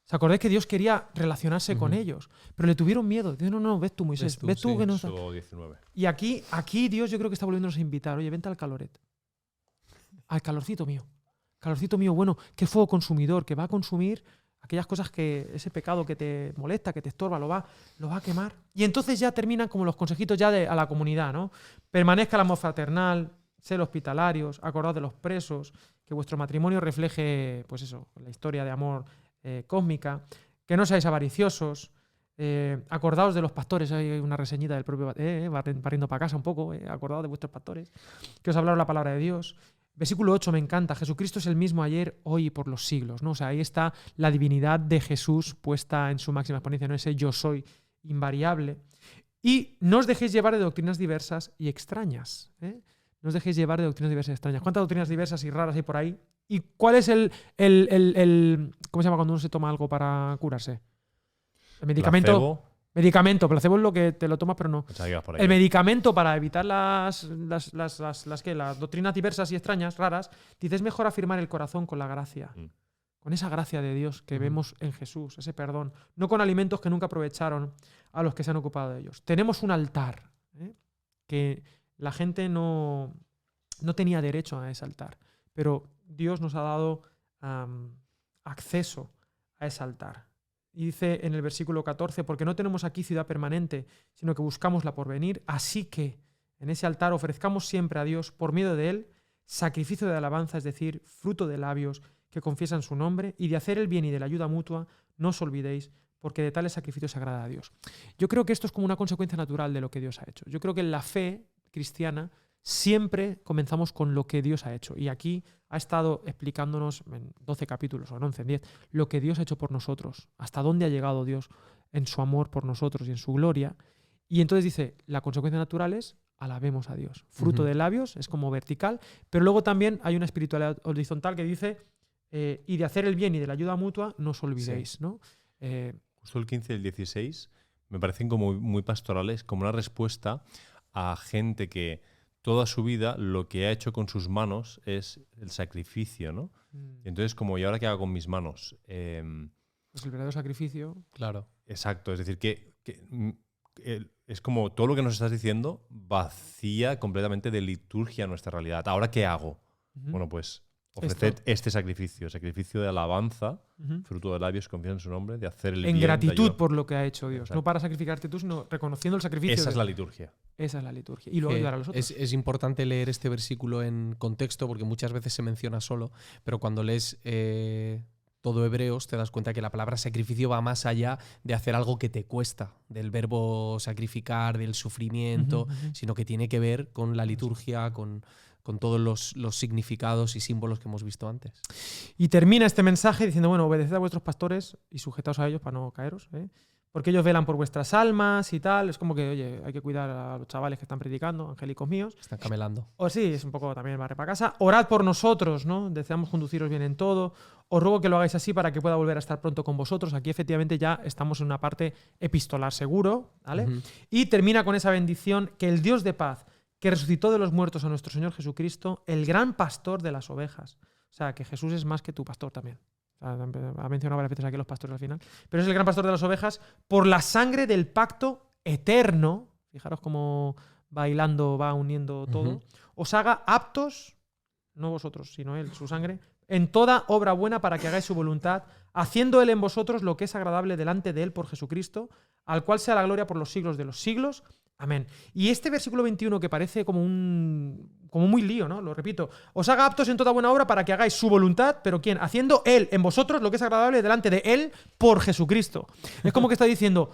¿Os acordáis que Dios quería relacionarse con ellos? Pero le tuvieron miedo. Dios, no, ves tú, Moisés. Ves tú, sí, que no está. 19. Y aquí Dios yo creo que está volviéndonos a invitar. Oye, vente al caloret. Al calorcito mío. Calorcito mío, bueno, que fuego consumidor, que va a consumir aquellas cosas que ese pecado que te molesta, que te estorba, lo va a quemar. Y entonces ya terminan como los consejitos ya a la comunidad, ¿no? Permanezca el amor fraternal, sed hospitalarios, acordaos de los presos, que vuestro matrimonio refleje, pues eso, la historia de amor cósmica, que no seáis avariciosos, acordaos de los pastores, hay una reseñita del propio barriendo para casa un poco, acordaos de vuestros pastores, que os hablaron la palabra de Dios. Versículo 8 me encanta, Jesucristo es el mismo ayer, hoy y por los siglos, ¿no? O sea, ahí está la divinidad de Jesús puesta en su máxima exponencia, no ese yo soy invariable. Y no os dejéis llevar de doctrinas diversas y extrañas, ¿eh? No os dejéis llevar de doctrinas diversas y extrañas. ¿Cuántas doctrinas diversas y raras hay por ahí? ¿Y cuál es el ¿cómo se llama cuando uno se toma algo para curarse? El medicamento. Placebo. Medicamento. Placebo es lo que te lo tomas, pero no. Pensaba que ibas por ahí. El medicamento para evitar las doctrinas diversas y extrañas, raras, dice, es mejor afirmar el corazón con la gracia. Con esa gracia de Dios que vemos en Jesús, ese perdón. No con alimentos que nunca aprovecharon a los que se han ocupado de ellos. Tenemos un altar, que la gente no tenía derecho a ese altar, pero Dios nos ha dado acceso a ese altar. Y dice en el versículo 14, porque no tenemos aquí ciudad permanente, sino que buscamos la porvenir, así que en ese altar ofrezcamos siempre a Dios, por medio de él, sacrificio de alabanza, es decir, fruto de labios que confiesan su nombre, y de hacer el bien y de la ayuda mutua, no os olvidéis, porque de tales sacrificios se agrada a Dios. Yo creo que esto es como una consecuencia natural de lo que Dios ha hecho. Yo creo que en la fe cristiana siempre comenzamos con lo que Dios ha hecho. Y aquí ha estado explicándonos en 12 capítulos, o en 11, en 10, lo que Dios ha hecho por nosotros, hasta dónde ha llegado Dios en su amor por nosotros y en su gloria. Y entonces dice, la consecuencia natural es alabemos a Dios. Fruto de labios, es como vertical, pero luego también hay una espiritualidad horizontal que dice, y de hacer el bien y de la ayuda mutua, no os olvidéis, sí. ¿no? Justo el 15 y el 16 me parecen como muy pastorales, como una respuesta a gente que toda su vida lo que ha hecho con sus manos es el sacrificio, ¿no? Y entonces, como, ¿y ahora qué hago con mis manos? Pues el verdadero sacrificio. Claro. Exacto, es decir, que es como todo lo que nos estás diciendo vacía completamente de liturgia nuestra realidad. ¿Ahora qué hago? Bueno, pues ofreced este sacrificio de alabanza, fruto de labios, confía en su nombre, de hacer el bien. En gratitud por lo que ha hecho Dios. Exacto. No para sacrificarte tú, sino reconociendo el sacrificio. Esa es la liturgia. Esa es la liturgia. Y luego ayudar a los otros. Es importante leer este versículo en contexto porque muchas veces se menciona solo, pero cuando lees todo Hebreos te das cuenta que la palabra sacrificio va más allá de hacer algo que te cuesta, del verbo sacrificar, del sufrimiento, sino que tiene que ver con la liturgia, con todos los significados y símbolos que hemos visto antes. Y termina este mensaje diciendo, bueno, obedeced a vuestros pastores y sujetaos a ellos para no caeros, porque ellos velan por vuestras almas y tal. Es como que, oye, hay que cuidar a los chavales que están predicando, angélicos míos. Están camelando. O sí, es un poco también barre para casa. Orad por nosotros, ¿no? Deseamos conduciros bien en todo. Os ruego que lo hagáis así para que pueda volver a estar pronto con vosotros. Aquí efectivamente ya estamos en una parte epistolar seguro, ¿vale? Y termina con esa bendición, que el Dios de paz, que resucitó de los muertos a nuestro Señor Jesucristo, el gran pastor de las ovejas. O sea, que Jesús es más que tu pastor también. O sea, ha mencionado varias veces aquí los pastores al final. Pero es el gran pastor de las ovejas por la sangre del pacto eterno. Fijaros cómo bailando va uniendo todo. Os haga aptos, no vosotros, sino Él, su sangre, en toda obra buena para que hagáis su voluntad, haciendo Él en vosotros lo que es agradable delante de Él por Jesucristo, al cual sea la gloria por los siglos de los siglos. Amén. Y este versículo 21 que parece como muy lío, ¿no? Lo repito. Os haga aptos en toda buena obra para que hagáis su voluntad, pero ¿quién? Haciendo Él en vosotros lo que es agradable delante de Él por Jesucristo. Es como que está diciendo,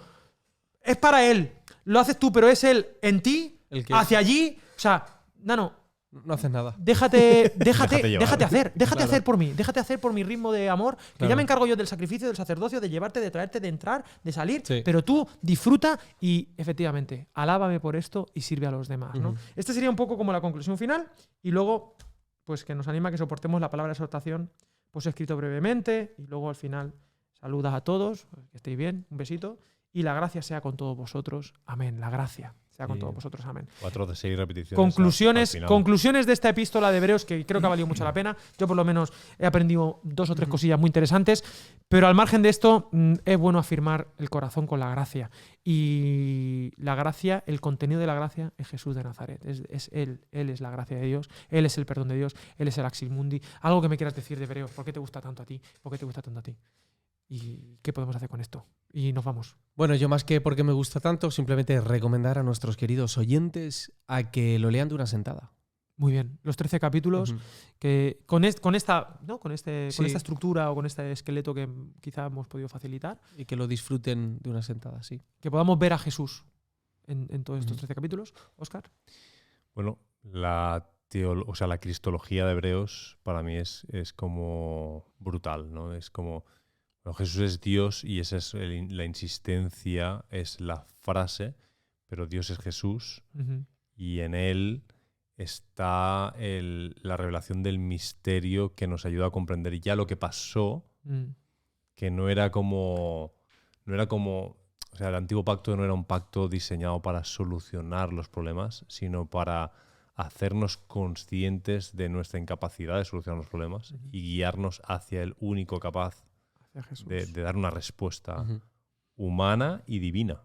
es para Él, lo haces tú, pero es Él en ti, hacia allí. O sea, no haces nada. Déjate Claro. hacer por mí. Déjate hacer por mi ritmo de amor. Que claro. Ya me encargo yo del sacrificio, del sacerdocio, de llevarte, de traerte, de entrar, de salir. Sí. Pero tú disfruta y, efectivamente, alábame por esto y sirve a los demás, ¿no? Este sería un poco como la conclusión final. Y luego, pues que nos anima a que soportemos la palabra de exhortación, pues escrito brevemente. Y luego al final, saludas a todos, que estéis bien, un besito. Y la gracia sea con todos vosotros. Amén. La gracia sea con todos vosotros. Amén. 4 de 6 repeticiones. Conclusiones de esta epístola de Hebreos que creo que ha valido mucho la pena. Yo por lo menos he aprendido 2 o 3 cosillas muy interesantes. Pero al margen de esto, es bueno afirmar el corazón con la gracia. Y la gracia, el contenido de la gracia es Jesús de Nazaret. Es Él. Él es la gracia de Dios. Él es el perdón de Dios. Él es el Axis Mundi. Algo que me quieras decir de Hebreos. ¿Por qué te gusta tanto a ti? ¿Por qué te gusta tanto a ti? ¿Y qué podemos hacer con esto? Y nos vamos. Bueno, yo más que porque me gusta tanto, simplemente recomendar a nuestros queridos oyentes a que lo lean de una sentada. Muy bien. Los 13 capítulos que con esta estructura o con este esqueleto que quizá hemos podido facilitar. Y que lo disfruten de una sentada, sí. Que podamos ver a Jesús en todos estos 13 capítulos. Óscar. Bueno, la cristología de Hebreos para mí es como brutal, ¿no? Es como, bueno, Jesús es Dios y esa es la insistencia, es la frase, pero Dios es Jesús y en él está la revelación del misterio que nos ayuda a comprender ya lo que pasó, que no era como, o sea, el antiguo pacto no era un pacto diseñado para solucionar los problemas, sino para hacernos conscientes de nuestra incapacidad de solucionar los problemas y guiarnos hacia el único capaz de dar una respuesta humana y divina.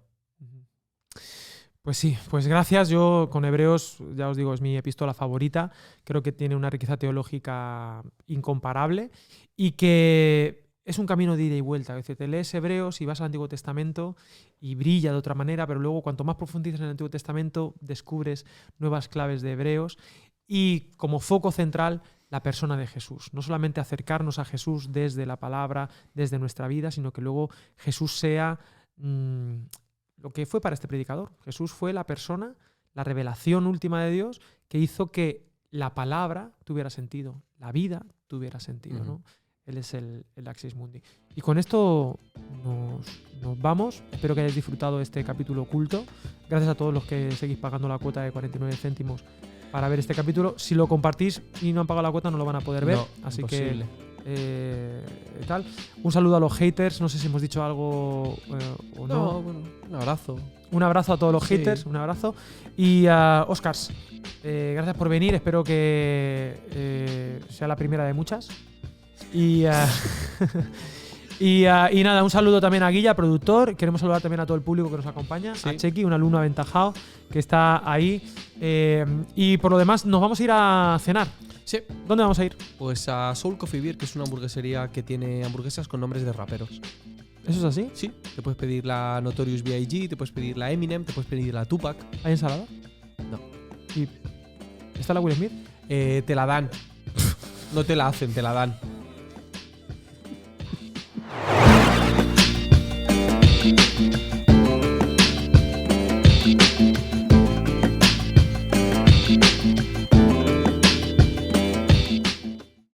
Pues sí, pues gracias. Yo con Hebreos, ya os digo, es mi epístola favorita. Creo que tiene una riqueza teológica incomparable y que es un camino de ida y vuelta. Es decir, te lees Hebreos y vas al Antiguo Testamento y brilla de otra manera, pero luego cuanto más profundizas en el Antiguo Testamento descubres nuevas claves de Hebreos y como foco central la persona de Jesús. No solamente acercarnos a Jesús desde la palabra, desde nuestra vida, sino que luego Jesús sea lo que fue para este predicador. Jesús fue la persona, la revelación última de Dios que hizo que la palabra tuviera sentido, la vida tuviera sentido, ¿no? Él es el Axis Mundi. Y con esto nos vamos. Espero que hayáis disfrutado de este capítulo oculto. Gracias a todos los que seguís pagando la cuota de 49 céntimos para ver este capítulo. Si lo compartís y no han pagado la cuota no lo van a poder ver. Así imposible. Tal. Un saludo a los haters. No sé si hemos dicho algo o no. Bueno, un abrazo. Un abrazo a todos los haters. Un abrazo. Y Óscars, gracias por venir. Espero que sea la primera de muchas. Y nada, un saludo también a Guilla, productor. Queremos saludar también a todo el público que nos acompaña, a Chequi, un alumno aventajado que está ahí. Y por lo demás, nos vamos a ir a cenar. Sí. ¿Dónde vamos a ir? Pues a Soul Coffee Beer, que es una hamburguesería que tiene hamburguesas con nombres de raperos. ¿Eso es así? Sí. Te puedes pedir la Notorious B.I.G., te puedes pedir la Eminem, te puedes pedir la Tupac. ¿Hay ensalada? No. ¿Y está la Will Smith? Te la dan. No te la hacen, te la dan.